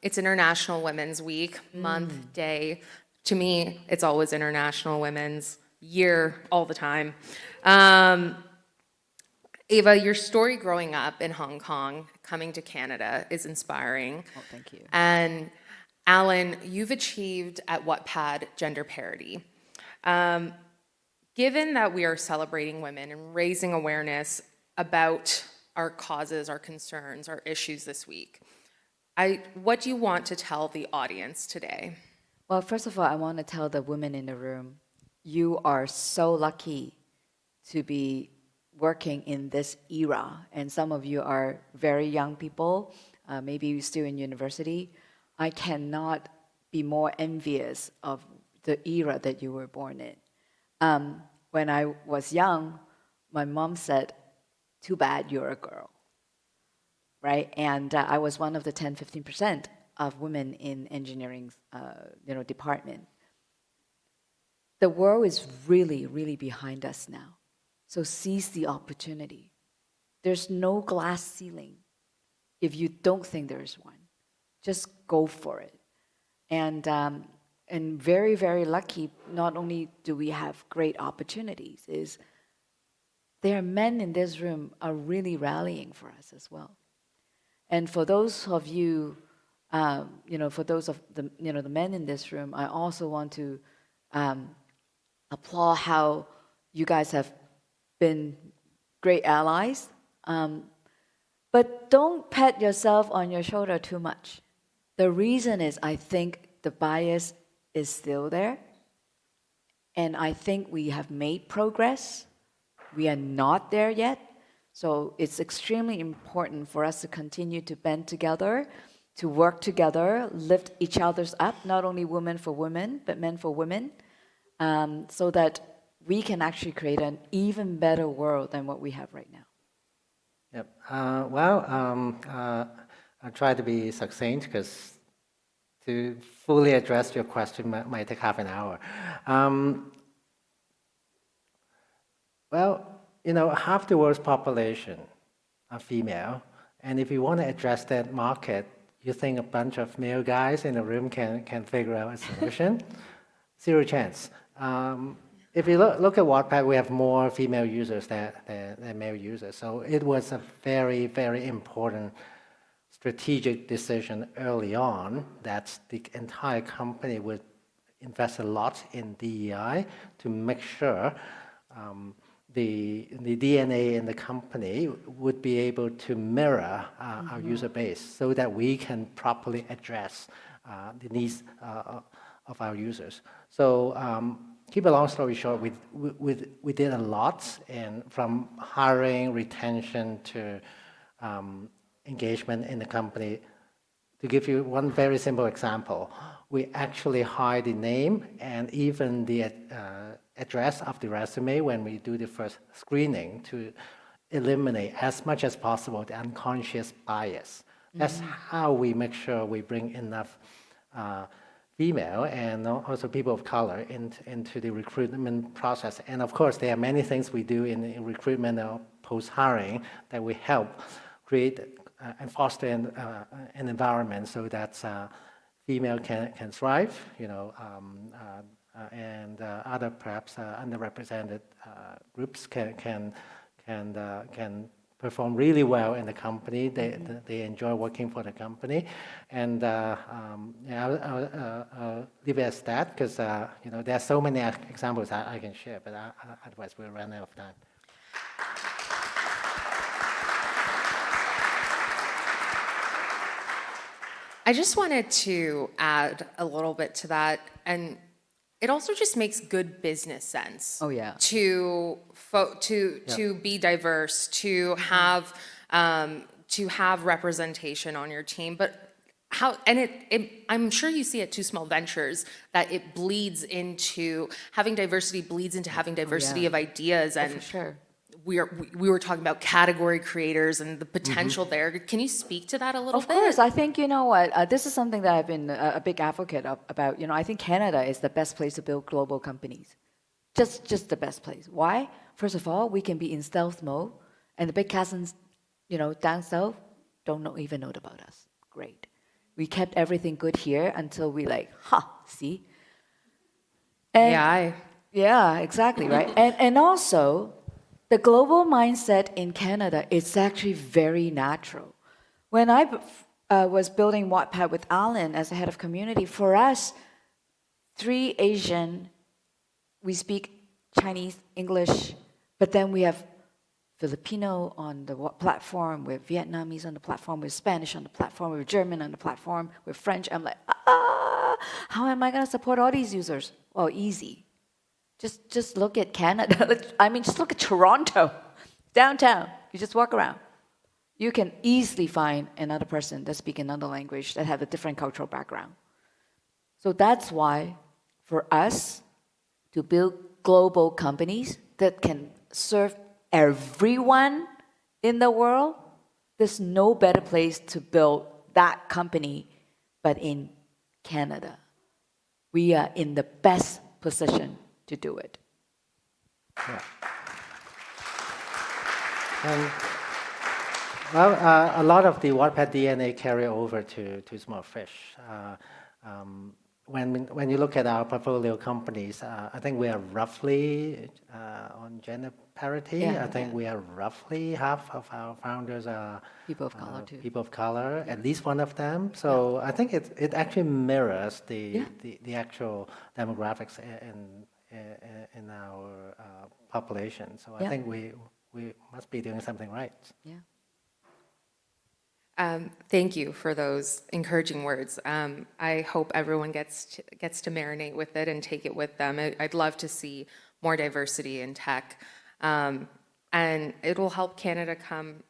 it's International Women's Week, month, day. To me, it's always International Women's Year, all the time. Eva, your story growing up in Hong Kong, coming to Canada, is inspiring. Oh, thank you. And Alan, you've achieved at Wattpad gender parity. Given that we are celebrating women and raising awareness about our causes, our concerns, our issues this week. What do you want to tell the audience today? Well, first of all, I want to tell the women in the room, you are so lucky to be working in this era. And some of you are very young people, maybe you're still in university. I cannot be more envious of the era that you were born in. When I was young, my mom said, too bad you're a girl, right? And I was one of the 10-15% of women in engineering department. The world is really, really behind us now. So seize the opportunity. There's no glass ceiling if you don't think there's one. Just go for it. And very, very lucky, not only do we have great opportunities, is there are men in this room are really rallying for us as well. And for those of you, for those of the men in this room, I also want to applaud how you guys have been great allies. But don't pat yourself on your shoulder too much. The reason is I think the bias is still there. And I think we have made progress. We are not there yet. So it's extremely important for us to continue to band together, to work together, lift each other's up, not only women for women, but men for women, so that we can actually create an even better world than what we have right now. Yep. I'll try to be succinct because to fully address your question might take half an hour. Half the world's population are female, and if you want to address that market, you think a bunch of male guys in a room can figure out a solution? Zero chance. If you look at Wattpad, we have more female users than male users. So it was a very, very important strategic decision early on that the entire company would invest a lot in DEI to make sure the DNA in the company would be able to mirror our user base so that we can properly address the needs of our users. So keep a long story short, we did a lot, and from hiring, retention to engagement in the company. To give you one very simple example, we actually hide the name and even the address of the resume when we do the first screening to eliminate as much as possible the unconscious bias. That's how we make sure we bring enough female and also people of color into the recruitment process. And of course, there are many things we do in recruitment or post-hiring that we help create and foster an environment so that female can thrive, and other perhaps underrepresented groups can perform really well in the company. They enjoy working for the company, and I'll leave it as that because there are so many examples I can share, but otherwise we'll run out of time. I just wanted to add a little bit to that, and it also just makes good business sense. Oh yeah. To be diverse, to have representation on your team, but how? And I'm sure you see at Two Small Ventures that it bleeds into having diversity having diversity of ideas, and for sure. We were talking about category creators and the potential there. Can you speak to that a little bit? Of course. I think, this is something that I've been a big advocate about. I think Canada is the best place to build global companies. Just the best place. Why? First of all, we can be in stealth mode, and the big cousins, down south don't even know about us. Great. We kept everything good here until we see? And yeah, exactly, right? And also, the global mindset in Canada is actually very natural. When I was building Wattpad with Alan as the head of community, for us, 3 Asian, we speak Chinese, English, but then we have Filipino on the platform, with Vietnamese on the platform, with Spanish on the platform, with German on the platform, with French. I'm like, how am I going to support all these users? Well, easy. Just look at Canada. I mean, just look at Toronto, downtown. You just walk around. You can easily find another person that speaks another language that have a different cultural background. So that's why, for us to build global companies that can serve everyone in the world, there's no better place to build that company but in Canada. We are in the best position to do it. Yeah. And, well, a lot of the Wattpad DNA carry over to Small Fish. When you look at our portfolio companies, I think we are roughly on gender parity. Yeah, I think we are roughly half of our founders are People of color too. people of color, at least one of them. So I think it actually mirrors the actual demographics in our population. So I think we must be doing something right. Yeah. Thank you for those encouraging words. I hope everyone gets to marinate with it and take it with them. I'd love to see more diversity in tech. And it will help Canada come,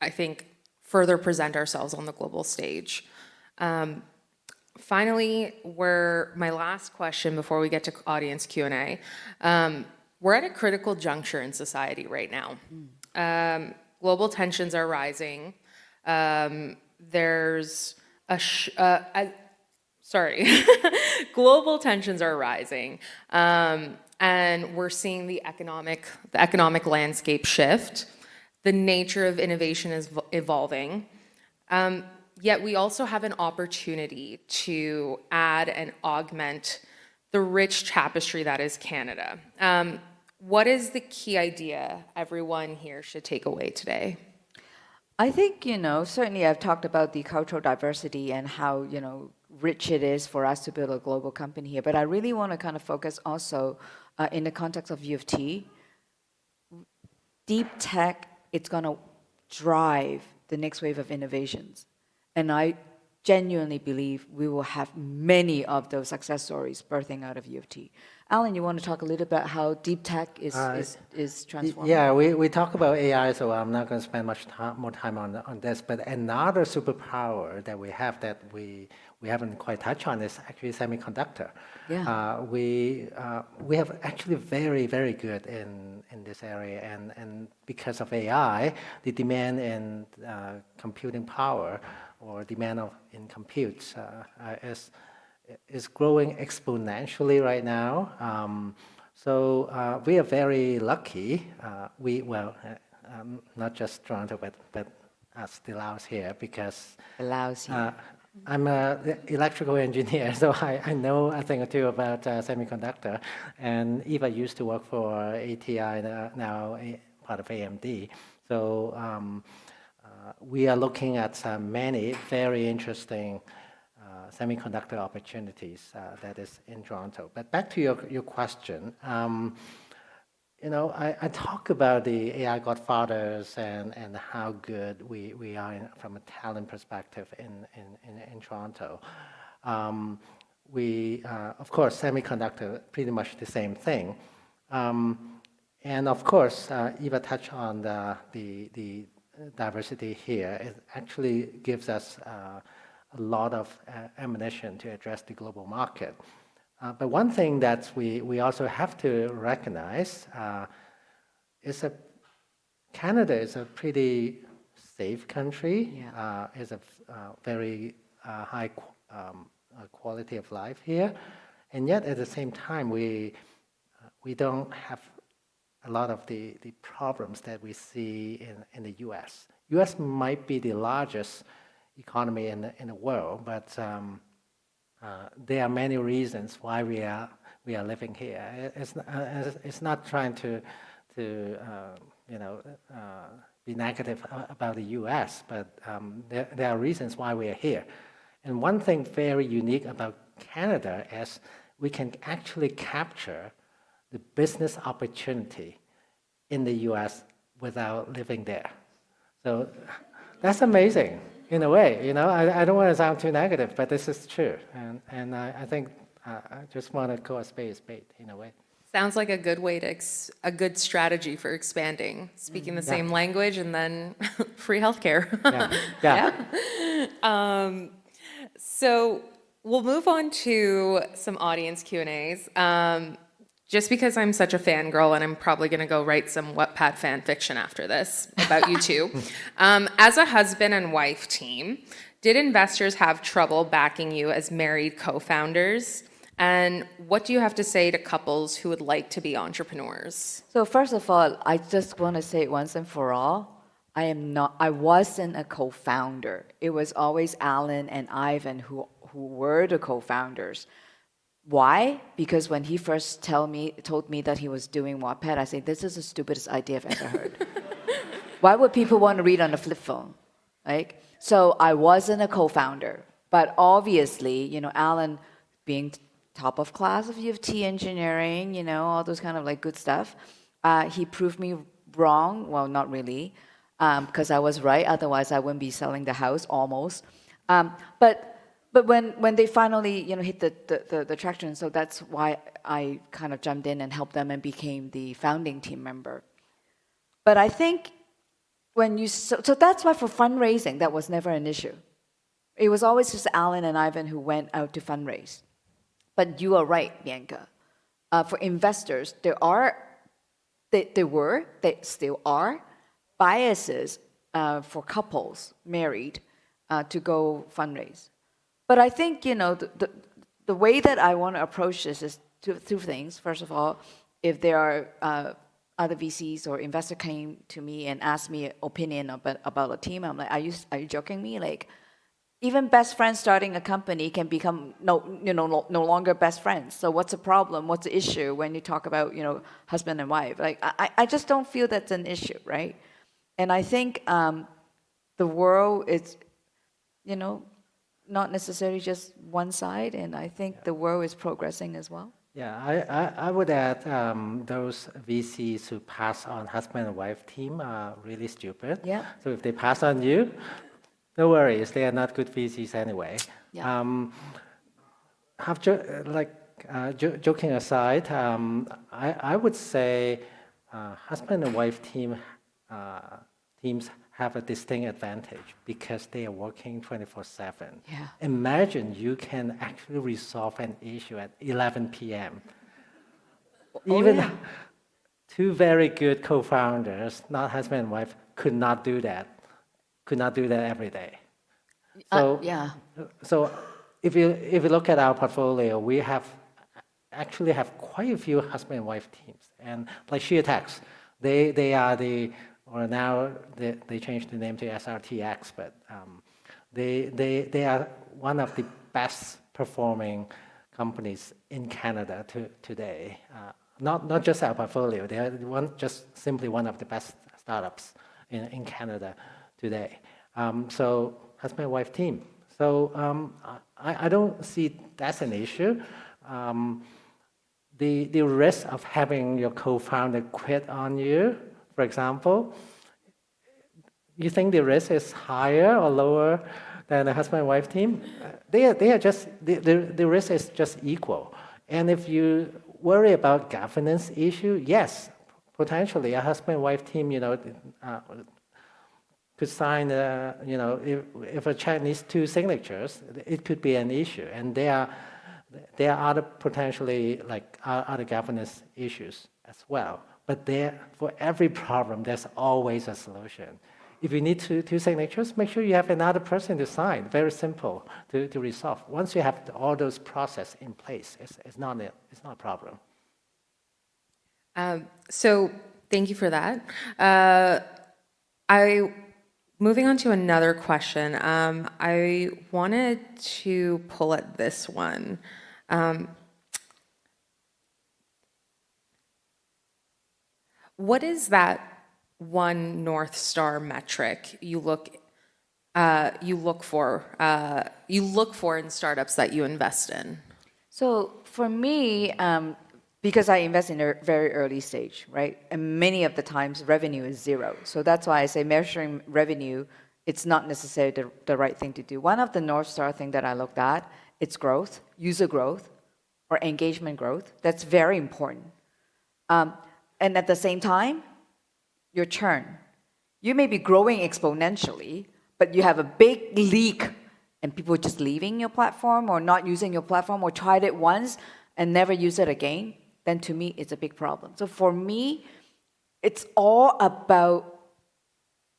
I think, further present ourselves on the global stage. Finally, my last question before we get to audience Q&A. We're at a critical juncture in society right now. Global tensions are rising. There's global tensions are rising, and we're seeing the economic landscape shift. The nature of innovation is evolving. Yet we also have an opportunity to add and augment the rich tapestry that is Canada. What is the key idea everyone here should take away today? I think, certainly I've talked about the cultural diversity and how, rich it is for us to build a global company here. But I really want to kind of focus also in the context of U of T. Deep tech, it's going to drive the next wave of innovations. And I genuinely believe we will have many of those success stories birthing out of U of T. Alan, you want to talk a little about how deep tech is transforming? Yeah, we talk about AI, so I'm not going to spend more time on this. But another superpower that we have that we haven't quite touched on is actually semiconductor. Yeah. We have actually very, very good in this area, and because of AI, the demand in computing power or demand in compute is growing exponentially right now. So we are very lucky. Not just Toronto, but us, the Laos here, because I'm an electrical engineer, so I know a thing or two about semiconductor. And Eva used to work for ATI, now part of AMD. So we are looking at many very interesting semiconductor opportunities that is in Toronto. But back to your question, I talk about the AI godfathers and how good we are from a talent perspective in Toronto. Of course, semiconductor, pretty much the same thing. And of course, Eva touched on the diversity here. It actually gives us a lot of ammunition to address the global market. But one thing that we also have to recognize is Canada is a pretty safe country. Yeah. Is a very high quality of life here, and yet at the same time we don't have a lot of the problems that we see in the U.S. U.S. might be the largest economy in the world, but there are many reasons why we are living here. It's not trying to be negative about the U.S., but there are reasons why we are here. And one thing very unique about Canada is we can actually capture the business opportunity in the U.S. without living there. So that's amazing in a way. I don't want to sound too negative, but this is true. And I think I just want to call a spade in a way. Sounds like a good way to, a good strategy for expanding, speaking the same language and then free healthcare. Yeah. So we'll move on to some audience Q&As. Just because I'm such a fangirl and I'm probably going to go write some Wattpad fan fiction after this about you two. As a husband and wife team, did investors have trouble backing you as married co-founders? And what do you have to say to couples who would like to be entrepreneurs? So first of all, I just want to say it once and for all, I wasn't a co-founder. It was always Alan and Ivan who were the co-founders. Why? Because when he first told me that he was doing Wattpad, I said, this is the stupidest idea I've ever heard. Why would people want to read on a flip phone? Right? So I wasn't a co-founder. But obviously, Alan being top of class of U of T engineering, all those kind of like good stuff, he proved me wrong. Well, not really, because I was right. Otherwise, I wouldn't be selling the house almost. But when they finally hit the traction, so that's why I kind of jumped in and helped them and became the founding team member. But I think so that's why for fundraising that was never an issue. It was always just Alan and Ivan who went out to fundraise. But you are right, Bianca. For investors, there still are biases for couples married to go fundraise. But I think, the way that I want to approach this is two things. First of all, if there are other VCs or investor came to me and asked me opinion about a team, I'm like, are you joking me? Like, even best friends starting a company can become no longer best friends. So what's the problem? What's the issue when you talk about, husband and wife? Like, I just don't feel that's an issue, right? And I think the world is, not necessarily just one side, and I think the world is progressing as well. Yeah, I would add those VCs who pass on husband and wife team are really stupid. Yeah. So if they pass on you, no worries, they are not good VCs anyway. Yeah. Joking aside, I would say husband and wife teams have a distinct advantage because they are working 24/7. Yeah. Imagine you can actually resolve an issue at 11 p.m. Oh, Even yeah. two very good co-founders, not husband and wife, could not do that every day. So, So if you look at our portfolio, we actually have quite a few husband and wife teams, and like SheerTax, they are or now they changed the name to SRTX, but they are one of the best performing companies in Canada today. Not just our portfolio, they are simply one of the best startups in Canada today. So husband and wife team. So I don't see that's an issue. The risk of having your co-founder quit on you, for example, you think the risk is higher or lower than a husband and wife team? They are just the risk is just equal. And if you worry about governance issue, yes, potentially a husband and wife team, could sign, if a check needs 2 signatures, it could be an issue. And there are other potentially other governance issues as well. But for every problem, there's always a solution. If you need 2 signatures, make sure you have another person to sign. Very simple to resolve. Once you have all those processes in place, it's not a problem. So thank you for that. Moving on to another question. I wanted to pull at this one. What is that one North Star metric you look for in startups that you invest in? So for me, Because I invest in a very early stage, right? And many of the times revenue is zero. So that's why I say measuring revenue, it's not necessarily the right thing to do. One of the North Star thing that I looked at, it's growth, user growth, or engagement growth. That's very important. And at the same time, your churn. You may be growing exponentially, but you have a big leak and people just leaving your platform or not using your platform or tried it once and never use it again, then to me, it's a big problem. So for me, it's all about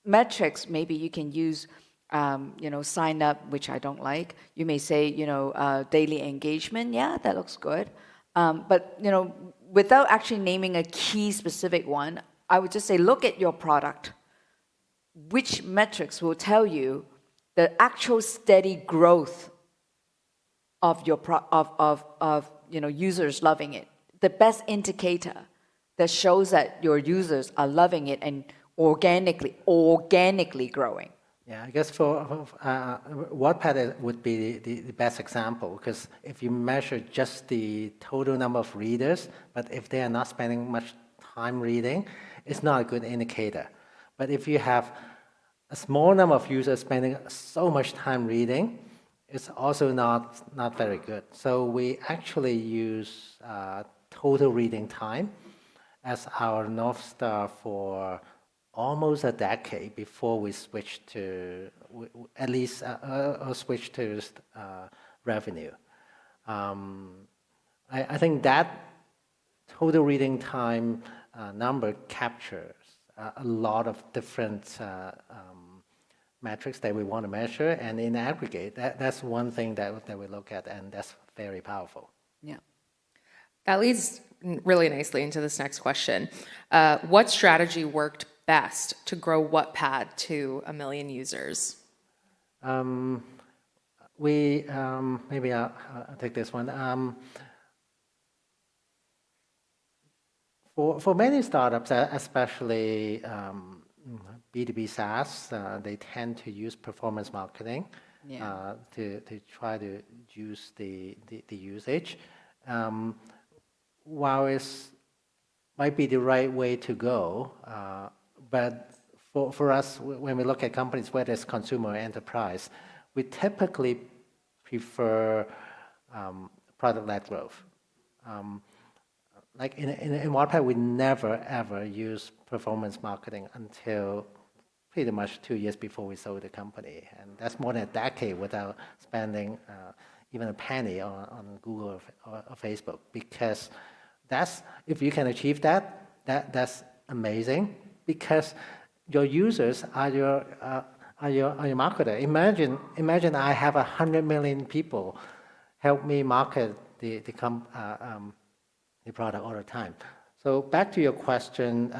metrics. Maybe you can use, sign up, which I don't like. You may say, daily engagement. Yeah, that looks good. But, without actually naming a key specific one, I would just say, look at your product. Which metrics will tell you the actual steady growth of your users loving it? The best indicator that shows that your users are loving it and organically growing. Yeah, I guess for Wattpad would be the best example, because if you measure just the total number of readers, but if they are not spending much time reading, it's not a good indicator. But if you have a small number of users spending so much time reading, it's also not very good. So we actually use total reading time as our North Star for almost a decade before we switched to, at least switch to revenue. I think that total reading time number captures a lot of different metrics that we want to measure, and in aggregate, that's one thing that we look at, and that's very powerful. Yeah. That leads really nicely into this next question. What strategy worked best to grow Wattpad to 1 million users? Maybe I'll take this one. For many startups, especially B2B SaaS, they tend to use performance marketing to try to use the usage. While it might be the right way to go, but for us, when we look at companies, whether it's consumer or enterprise, we typically prefer product-led growth. Like in Wattpad, we never ever use performance marketing until pretty much 2 years before we sold the company, and that's more than a decade without spending even a penny on Google or Facebook, because if you can achieve that's amazing, because your users are your marketer. Imagine I have 100 million people help me market the product all the time. So back to your question,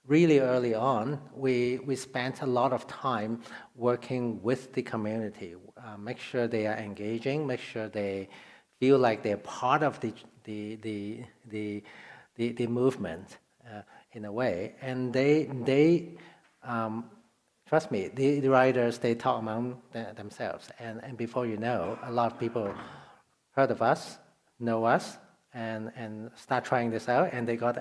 really early on, we spent a lot of time working with the community, make sure they are engaging, make sure they feel like they're part of the movement in a way, and they trust me, the writers, they talk among themselves, and before you know, a lot of people heard of us, know us, and start trying this out, and they got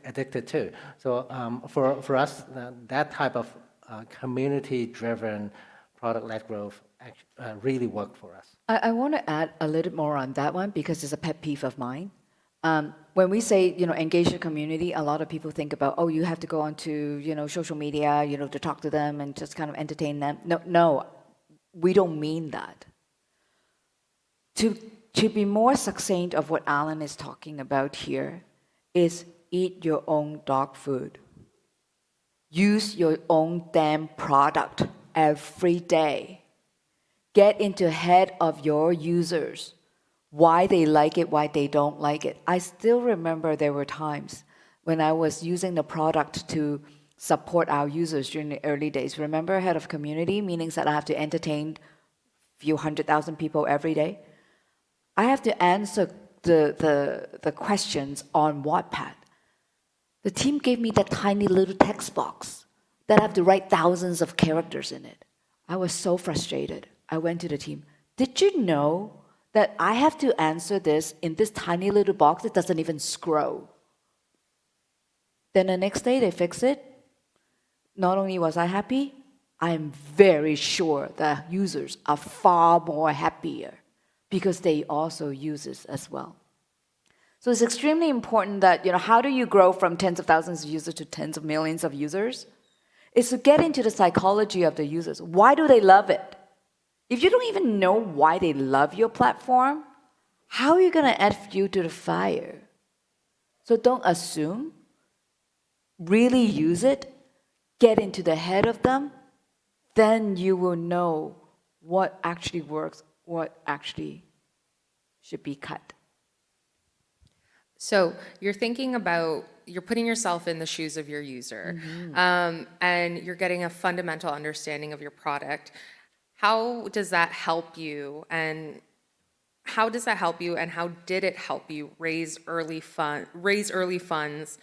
addicted too. So for us, that type of community-driven product-led growth really worked for us. I want to add a little more on that one because it's a pet peeve of mine. When we say, engage the community, a lot of people think about, oh, you have to go onto, social media, to talk to them and just kind of entertain them. No, we don't mean that. To be more succinct of what Alan is talking about here is eat your own dog food. Use your own damn product every day. Get into the head of your users. Why they like it, why they don't like it. I still remember there were times when I was using the product to support our users during the early days. Remember head of community, meaning that I have to entertain a few 100,000 people every day? I have to answer the questions on Wattpad. The team gave me that tiny little text box that I have to write thousands of characters in it. I was so frustrated. I went to the team. Did you know that I have to answer this in this tiny little box that doesn't even scroll. Then the next day they fix it. Not only was I happy, I'm very sure the users are far more happier because they also use it as well. So it's extremely important that, how do you grow from tens of thousands of users to tens of millions of users? It's to get into the psychology of the users. Why do they love it? If you don't even know why they love your platform, how are you going to add fuel to the fire? So don't assume. Really use it. Get into the head of them. Then you will know what actually works, what actually should be cut. So you're putting yourself in the shoes of your user, and you're getting a fundamental understanding of your product. How does that help you? And how did it help you raise early funds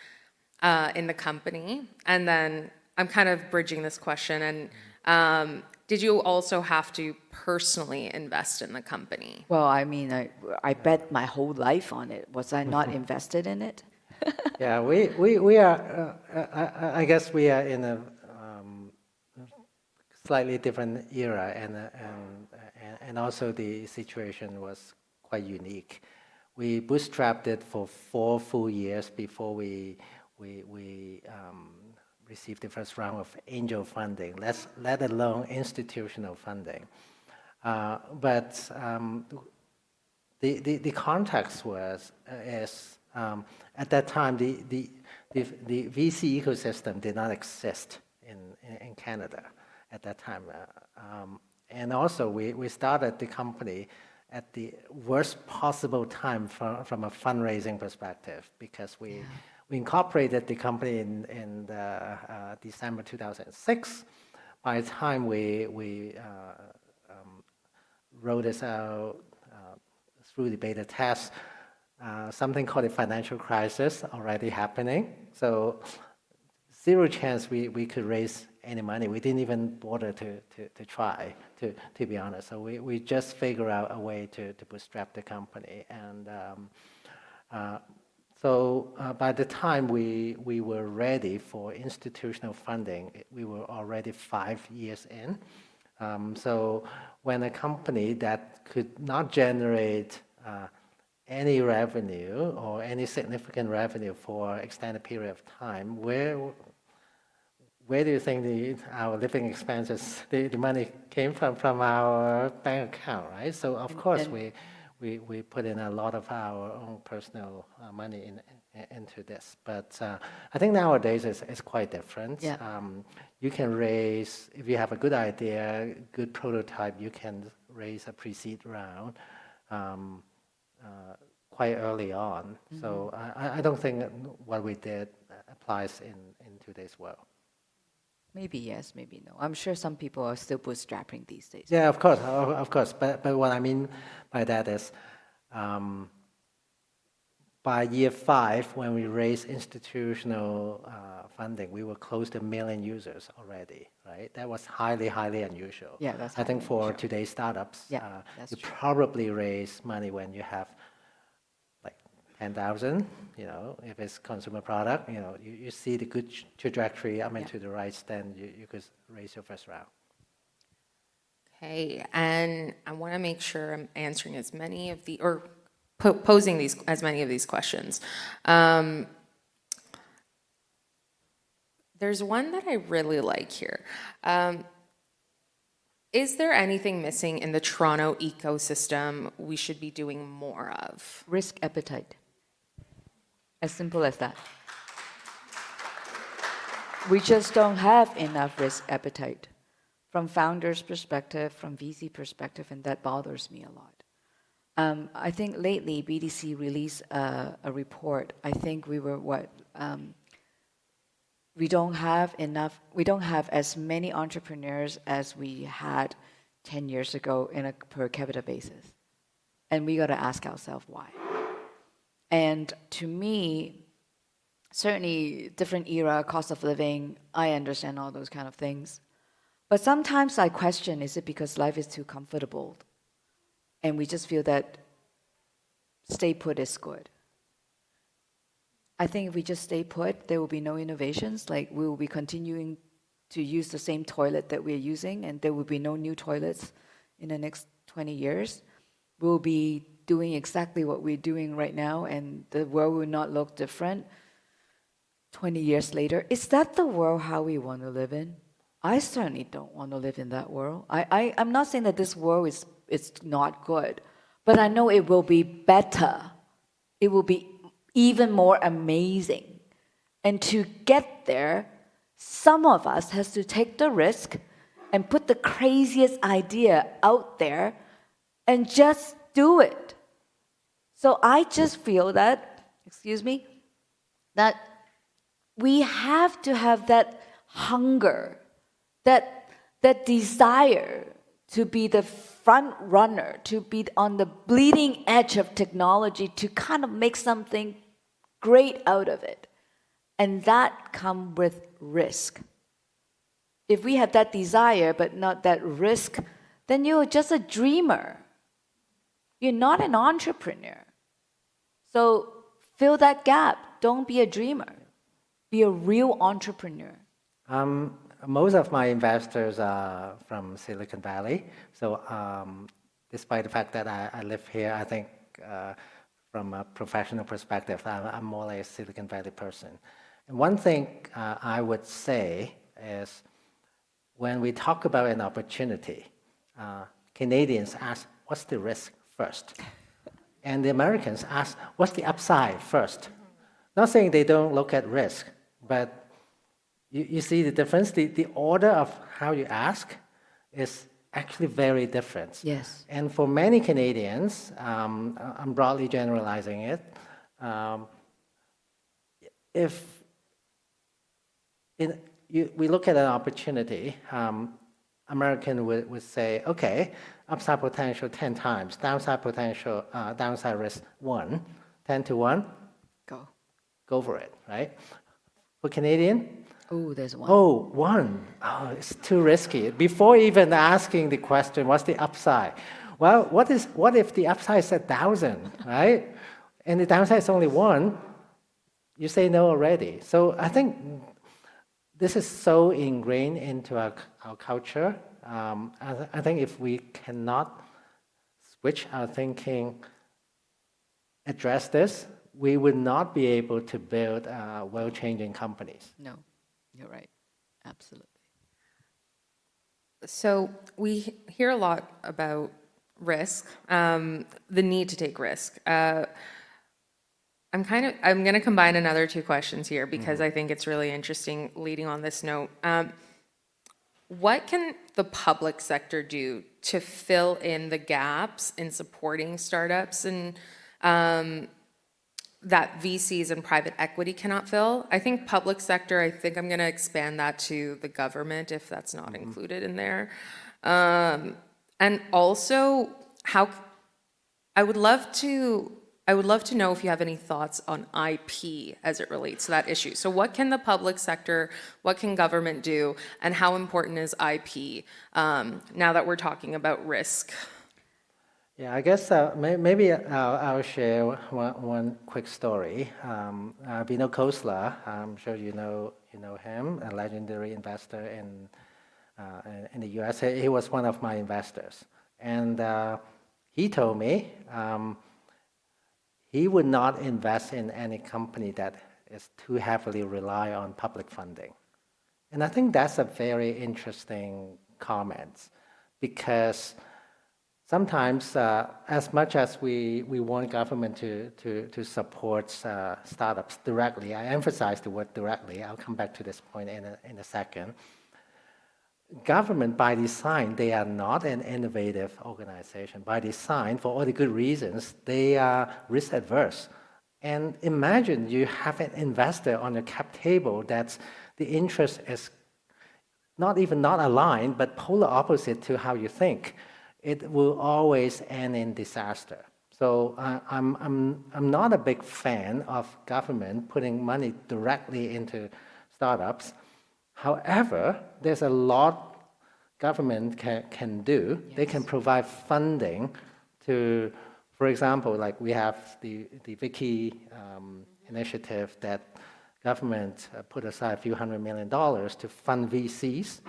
in the company? And then I'm kind of bridging this question. And did you also have to personally invest in the company? Well, I mean, I bet my whole life on it. Was I not invested in it? Yeah, we are, I guess we are in a slightly different era, and also the situation was quite unique. We bootstrapped it for 4 full years before we received the first round of angel funding, let alone institutional funding. But the context is at that time the VC ecosystem did not exist in Canada at that time, and also we started the company at the worst possible time from a fundraising perspective, because we incorporated the company in December 2006. By the time we rolled this out through the beta test, something called a financial crisis already happening. So zero chance we could raise any money. We didn't even bother to try, to be honest. So we just figure out a way to bootstrap the company. And so by the time we were ready for institutional funding, we were already 5 years in. So when a company that could not generate any revenue or any significant revenue for extended period of time, where do you think our living expenses, the money came from our bank account, right? So of course we put in a lot of our own personal money into this. But I think nowadays it's quite different. Yeah. You can raise, if you have a good idea, good prototype, you can raise a pre-seed round quite early on. So I don't think what we did applies in today's world. Maybe yes, maybe no. I'm sure some people are still bootstrapping these days. Yeah, of course. But what I mean by that is, by year 5, when we raised institutional funding, we were close to 1 million users already, right? That was highly, highly unusual. Yeah, that's I think highly for unusual. today's startups, Yeah, that's you true. probably raise money when you have like 10,000, if it's consumer product, you see the good trajectory, to the right, then you could raise your first round. Okay, and I want to make sure I'm answering as many of posing as many of these questions. There's one that I really like here. Is there anything missing in the Toronto ecosystem we should be doing more of? Risk appetite. As simple as that. We just don't have enough risk appetite from founders' perspective, from VC perspective, and that bothers me a lot. I think lately BDC released a report. I think we were we don't have as many entrepreneurs as we had 10 years ago in a per capita basis. And we got to ask ourselves why. And to me, certainly different era, cost of living, I understand all those kind of things. But sometimes I question, is it because life is too comfortable? And we just feel that stay put is good. I think if we just stay put, there will be no innovations. Like we will be continuing to use the same toilet that we're using, and there will be no new toilets in the next 20 years. We'll be doing exactly what we're doing right now, and the world will not look different 20 years later. Is that the world how we want to live in? I certainly don't want to live in that world. I'm not saying that this world is not good, but I know it will be better. It will be even more amazing. And to get there, some of us has to take the risk and put the craziest idea out there and just do it. So I just feel that, that we have to have that hunger, that desire to be the front runner, to be on the bleeding edge of technology, to kind of make something great out of it. And that comes with risk. If we have that desire but not that risk, then you're just a dreamer. You're not an entrepreneur. So fill that gap. Don't be a dreamer. Be a real entrepreneur. Most of my investors are from Silicon Valley. So despite the fact that I live here, I think from a professional perspective, I'm more like a Silicon Valley person. And one thing I would say is when we talk about an opportunity, Canadians ask, what's the risk first? And the Americans ask, what's the upside first? Not saying they don't look at risk, but you see the difference? The order of how you ask is actually very different. Yes. And for many Canadians, I'm broadly generalizing it, we look at an opportunity, American would say, okay, upside potential 10 times, downside potential, downside risk 1, 10 to 1, go for it, right? For Canadian, oh, there's one. Oh, 1. Oh, it's too risky. Before even asking the question, what's the upside? Well, what if the upside is 1,000, right? And the downside is only 1, you say no already. So I think this is so ingrained into our culture. I think if we cannot switch our thinking, address this, we would not be able to build world-changing companies. No, you're right. Absolutely. So we hear a lot about risk, the need to take risk. I'm going to combine another 2 questions here because I think it's really interesting leading on this note. What can the public sector do to fill in the gaps in supporting startups and that VCs and private equity cannot fill? I think public sector, I think I'm going to expand that to the government if that's not included in there. And also, I would love to know if you have any thoughts on IP as it relates to that issue. So what can the public sector, what can government do, and how important is IP now that we're talking about risk? Yeah, I guess maybe I'll share one quick story. Bino Kosla, I'm sure you know him, a legendary investor in the US. He was one of my investors. And he told me he would not invest in any company that is too heavily rely on public funding. And I think that's a very interesting comment because sometimes, as much as we want government to support startups directly, I emphasize the word directly, I'll come back to this point in a second. Government, by design, they are not an innovative organization. By design, for all the good reasons, they are risk adverse. And imagine you have an investor on your cap table that's the interest is not aligned, but polar opposite to how you think. It will always end in disaster. So I'm not a big fan of government putting money directly into startups. However, there's a lot government can do. Yes. They can provide funding to For example, like we have the Wiki initiative that government put aside a few $100 million to fund VCs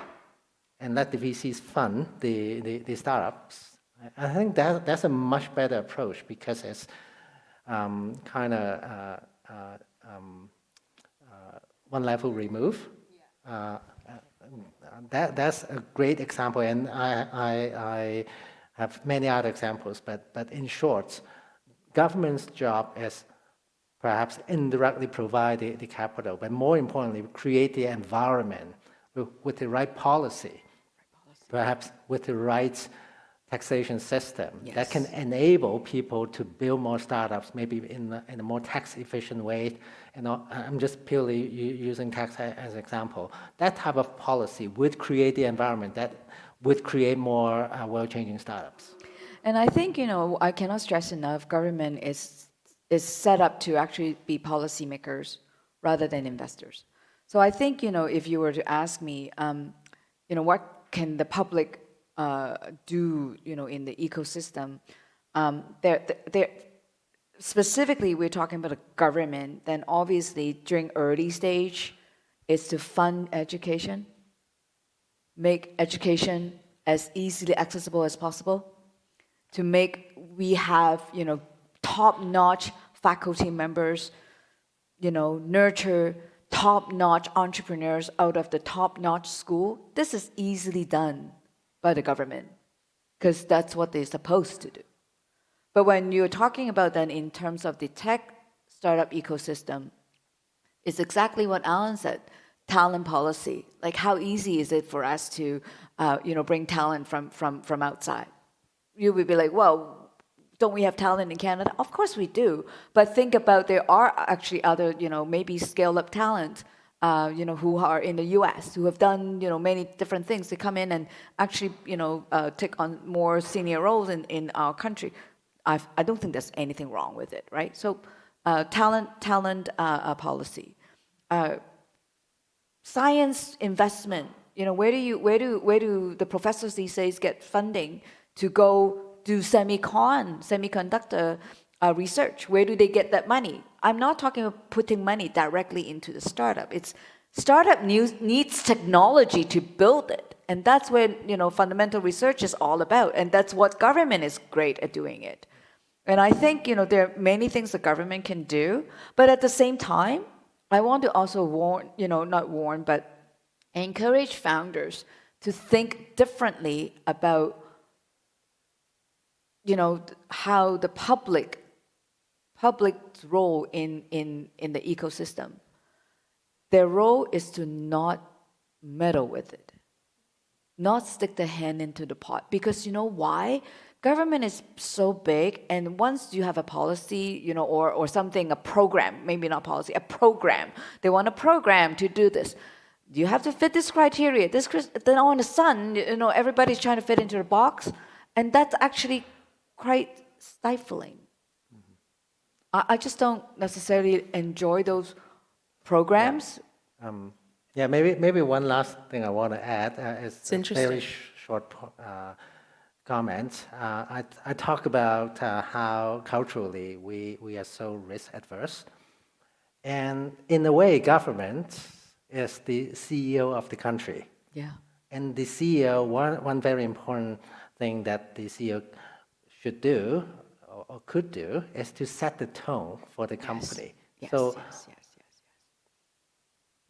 and let the VCs fund the startups. I think that's a much better approach because it's kind of one level remove. That's a great example, and I have many other examples, but in short, government's job is perhaps indirectly provide the capital, but more importantly, create the environment with the right policy, perhaps with the right taxation system that can enable people to build more startups, maybe in a more tax-efficient way. And I'm just purely using tax as an example. That type of policy would create the environment that would create more world-changing startups. And I think, I cannot stress enough, government is set up to actually be policymakers rather than investors. So I think, if you were to ask me, what can the public do, in the ecosystem, specifically we're talking about a government, then obviously during early stage is to fund education, make education as easily accessible as possible, to make we have, top-notch faculty members, nurture top-notch entrepreneurs out of the top-notch school. This is easily done by the government because that's what they're supposed to do. But when you're talking about then in terms of the tech startup ecosystem, it's exactly what Alan said, talent policy. Like how easy is it for us to, bring talent from outside? You would be like, well, don't we have talent in Canada? Of course we do. But think about there are actually other, maybe scale-up talent, who are in the US, who have done, many different things to come in and actually, take on more senior roles in our country. I don't think there's anything wrong with it, right? So talent policy. Science investment, where do the professors these days get funding to go do semiconductor research? Where do they get that money? I'm not talking about putting money directly into the startup. It's startup needs technology to build it. And that's where, fundamental research is all about. And that's what government is great at doing it. And I think, there are many things the government can do. But at the same time, I want to also warn, but encourage founders to think differently about how the public's role in the ecosystem. Their role is to not meddle with it, not stick the hand into the pot. Because you know why? Government is so big, and once you have a policy, or something, a program, maybe not policy, a program, they want a program to do this. You have to fit this criteria. Then all of a sudden, everybody's trying to fit into the box, and that's actually quite stifling. I just don't necessarily enjoy those programs. Maybe one last thing I want to add is a very short comment. I talk about how culturally we are so risk adverse, and in a way, government is the CEO of the country. Yeah. And the CEO, one very important thing that the CEO should do or could do is to set the tone for the company. Yes. So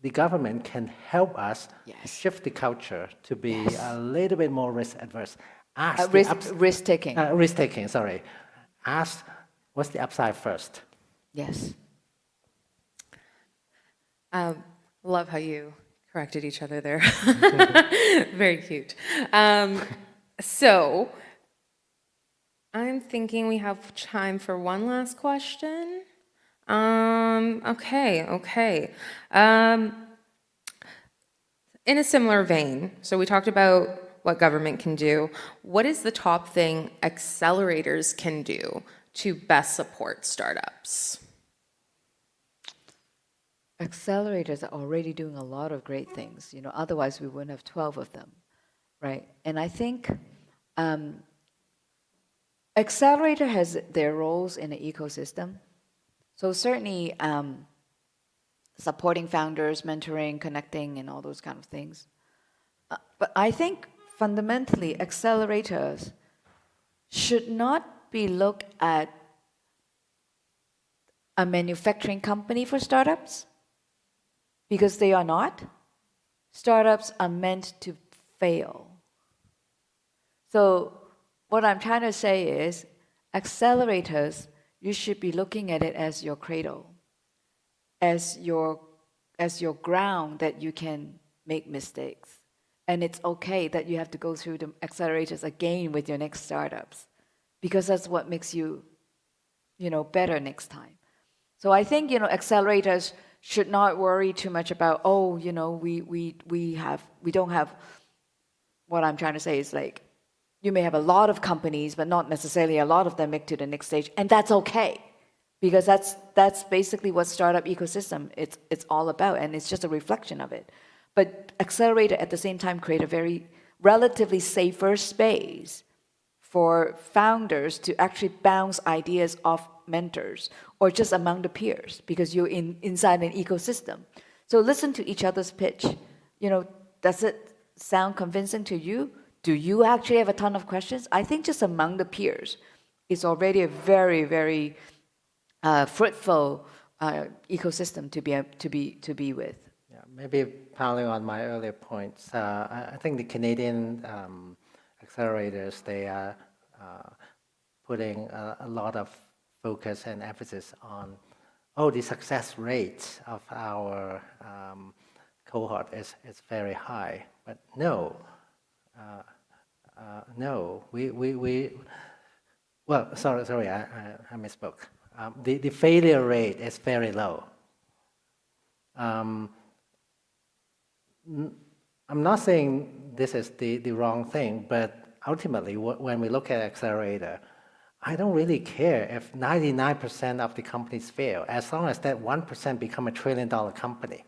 the government can help us shift the culture to be a little bit more risk adverse. Risk taking. Risk taking, sorry. Ask what's the upside first. Yes. Love how you corrected each other there. Very cute. So I'm thinking we have time for one last question. Okay. In a similar vein, so we talked about what government can do. What is the top thing accelerators can do to best support startups? Accelerators are already doing a lot of great things. Otherwise we wouldn't have 12 of them, right? And I think Accelerator has their roles in the ecosystem. So certainly supporting founders, mentoring, connecting, and all those kind of things. But I think fundamentally, accelerators should not be looked at a manufacturing company for startups, because they are not. Startups are meant to fail. So what I'm trying to say is, accelerators, you should be looking at it as your cradle, as your ground that you can make mistakes. And it's okay that you have to go through the accelerators again with your next startups, because that's what makes you, better next time. So I think, accelerators should not worry too much about, we don't have, what I'm trying to say is like, you may have a lot of companies, but not necessarily a lot of them make to the next stage, and that's okay, because that's basically what startup ecosystem it's all about, and it's just a reflection of it. But accelerator at the same time create a very relatively safer space for founders to actually bounce ideas off mentors or just among the peers, because you're inside an ecosystem. So listen to each other's pitch. Does it sound convincing to you? Do you actually have a ton of questions? I think just among the peers is already a very, very fruitful ecosystem to be with. Yeah, maybe piling on my earlier points, I think the Canadian accelerators, they are putting a lot of focus and emphasis on, the success rate of our cohort is very high. But no, sorry, I misspoke. The failure rate is very low. I'm not saying this is the wrong thing, but ultimately, when we look at accelerator, I don't really care if 99% of the companies fail, as long as that 1% become a $1 trillion company.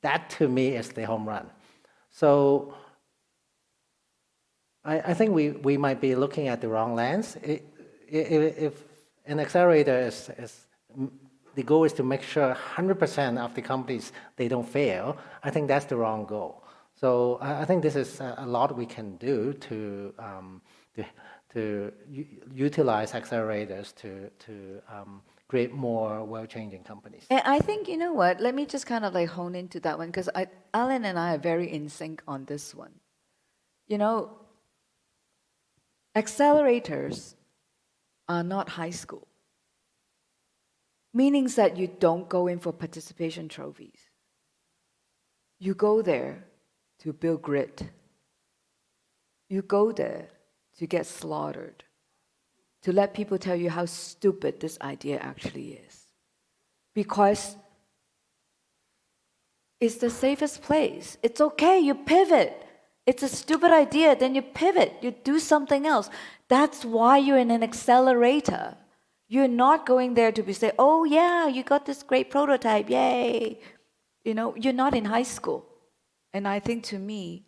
That, to me, is the home run. So I think we might be looking at the wrong lens. If an accelerator is the goal is to make sure 100% of the companies, they don't fail, I think that's the wrong goal. So I think this is a lot we can do to utilize accelerators to create more world-changing companies. And I think, you know what, let me just kind of like hone into that one, because Alan and I are very in sync on this one. Accelerators are not high school. Meaning that you don't go in for participation trophies. You go there to build grit. You go there to get slaughtered, to let people tell you how stupid this idea actually is. Because it's the safest place. It's okay, you pivot. It's a stupid idea, then you pivot, you do something else. That's why you're in an accelerator. You're not going there to say, oh yeah, you got this great prototype, yay. You're not in high school. And I think to me,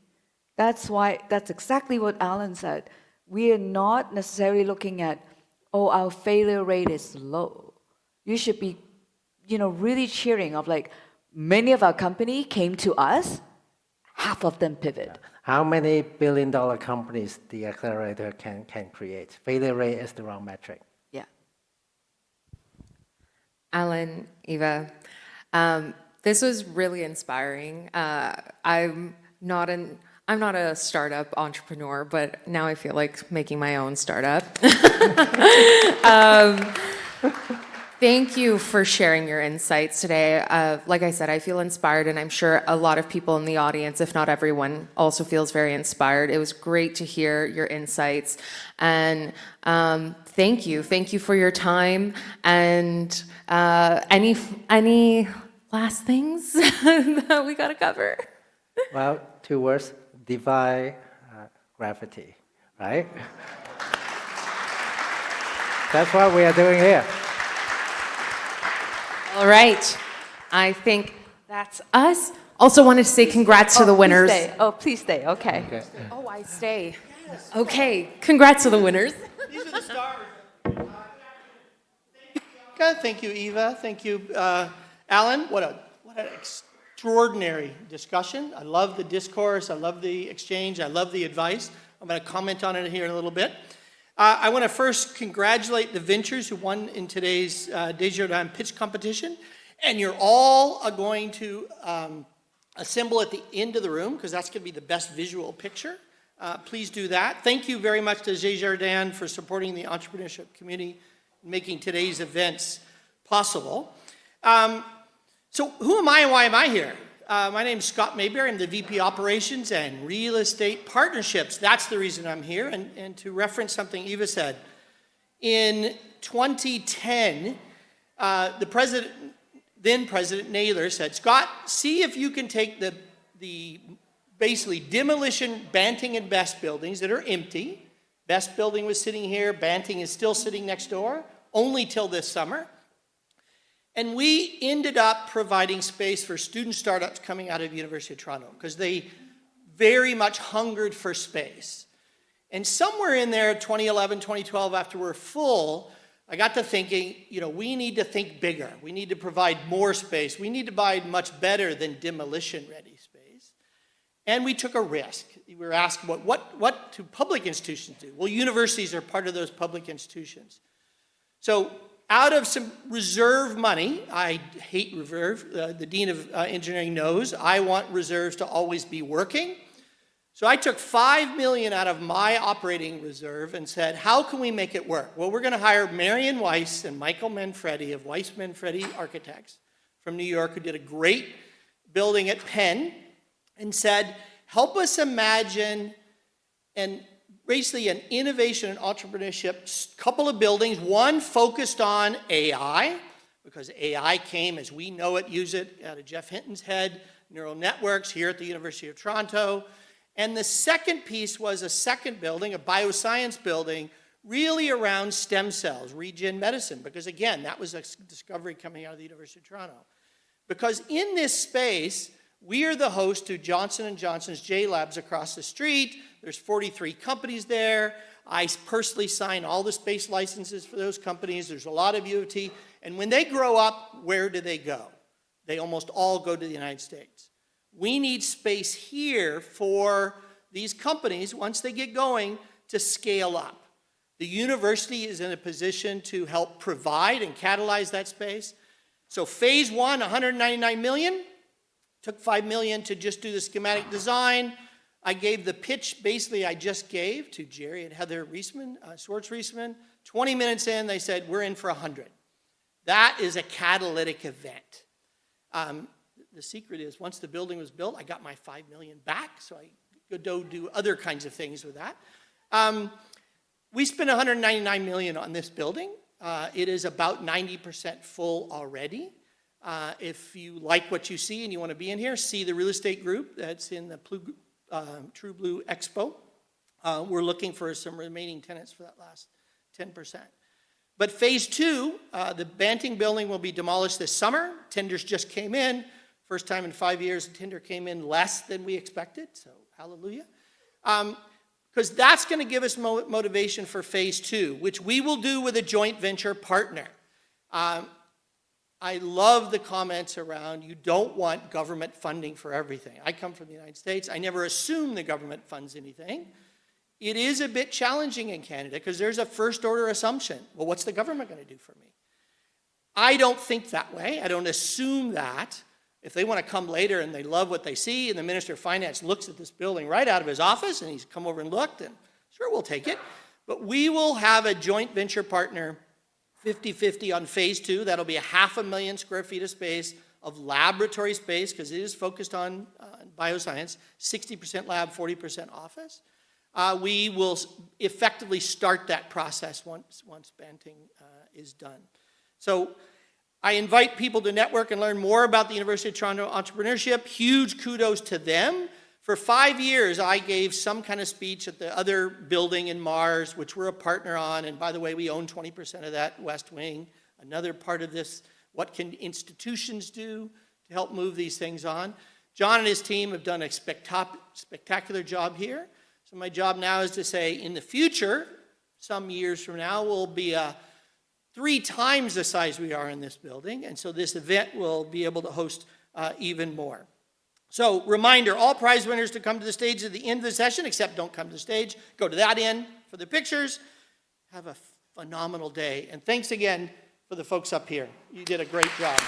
that's exactly what Alan said. We are not necessarily looking at, our failure rate is low. You should be, really cheering of like, many of our company came to us, half of them pivot. How many billion-dollar companies the accelerator can create? Failure rate is the wrong metric. Yeah. Alan, Eva, this was really inspiring. I'm not a startup entrepreneur, but now I feel like making my own startup. Thank you for sharing your insights today. Like I said, I feel inspired, and I'm sure a lot of people in the audience, if not everyone, also feels very inspired. It was great to hear your insights, and thank you. Thank you for your time. And any last things that we got to cover? Well, 2 words, defy gravity, right? That's what we are doing here. All right. I think that's us. Also wanted to say congrats to the winners. Please stay. Okay. Oh, I stay. Okay. Congrats to the winners. These are the stars. Thank you, Eva. Thank you, Alan. What an extraordinary discussion. I love the discourse. I love the exchange. I love the advice. I'm going to comment on it here in a little bit. I want to first congratulate the Ventures who won in today's Desjardins pitch competition. And you're all going to assemble at the end of the room because that's going to be the best visual picture. Please do that. Thank you very much to Desjardins for supporting the entrepreneurship community and making today's events possible. So who am I and why am I here? My name is Scott Mayberry. I'm the VP Operations and Real Estate Partnerships. That's the reason I'm here. And to reference something Eva said, in 2010, the then President Naylor said, Scott, see if you can take the basically demolition Banting and Best buildings that are empty. Best building was sitting here. Banting is still sitting next door, only till this summer. And we ended up providing space for student startups coming out of the University of Toronto because they very much hungered for space. And somewhere in there, 2011, 2012, after we're full, I got to thinking, we need to think bigger. We need to provide more space. We need to provide much better than demolition-ready space. And we took a risk. We were asked, what do public institutions do? Well, universities are part of those public institutions. So out of some reserve money, I hate reserve, the Dean of Engineering knows, I want reserves to always be working. So I took $5 million out of my operating reserve and said, how can we make it work? Well, we're going to hire Marion Weiss and Michael Manfredi of Weiss Manfredi Architects from New York, who did a great building at Penn, and said, help us imagine basically an innovation and entrepreneurship couple of buildings, one focused on AI, because AI came as we know it, use it out of Jeff Hinton's head, neural networks here at the University of Toronto. And the second piece was a second building, a bioscience building, really around stem cells, regen medicine, because again, that was a discovery coming out of the University of Toronto. Because in this space, we are the host to Johnson & Johnson's J Labs across the street. There's 43 companies there. I personally sign all the space licenses for those companies. There's a lot of U of T. And when they grow up, where do they go? They almost all go to the United States. We need space here for these companies, once they get going, to scale up. The university is in a position to help provide and catalyze that space. So phase one, $199 million. Took $5 million to just do the schematic design. I gave the pitch, basically I just gave to Jerry and Heather Schwartz-Reisman. 20 minutes in, they said, we're in for 100. That is a catalytic event. The secret is, once the building was built, I got my $5 million back, so I could go do other kinds of things with that. We spent $199 million on this building. It is about 90% full already. If you like what you see and you want to be in here, see the real estate group that's in the True Blue Expo. We're looking for some remaining tenants for that last 10%. But phase two, the Banting building will be demolished this summer. Tenders just came in. First time in 5 years, the tender came in less than we expected, so hallelujah. Because that's going to give us motivation for phase two, which we will do with a joint venture partner. I love the comments around you don't want government funding for everything. I come from the United States. I never assume the government funds anything. It is a bit challenging in Canada because there's a first order assumption. Well, what's the government going to do for me? I don't think that way. I don't assume that. If they want to come later and they love what they see and the Minister of Finance looks at this building right out of his office and he's come over and looked, and sure, we'll take it. But we will have a joint venture partner 50-50 on phase two. That'll be 500,000 square feet of space, of laboratory space, because it is focused on bioscience, 60% lab, 40% office. We will effectively start that process once Banting is done. So I invite people to network and learn more about the University of Toronto entrepreneurship. Huge kudos to them. For 5 years, I gave some kind of speech at the other building in Mars, which we're a partner on. And by the way, we own 20% of that West Wing. Another part of this, what can institutions do to help move these things on? John and his team have done a spectacular job here. So my job now is to say, in the future, some years from now, we'll be a 3 times the size we are in this building, and so this event will be able to host even more. So, reminder, all prize winners to come to the stage at the end of the session, except don't come to the stage. Go to that end for the pictures. Have a phenomenal day. And thanks again for the folks up here. You did a great job.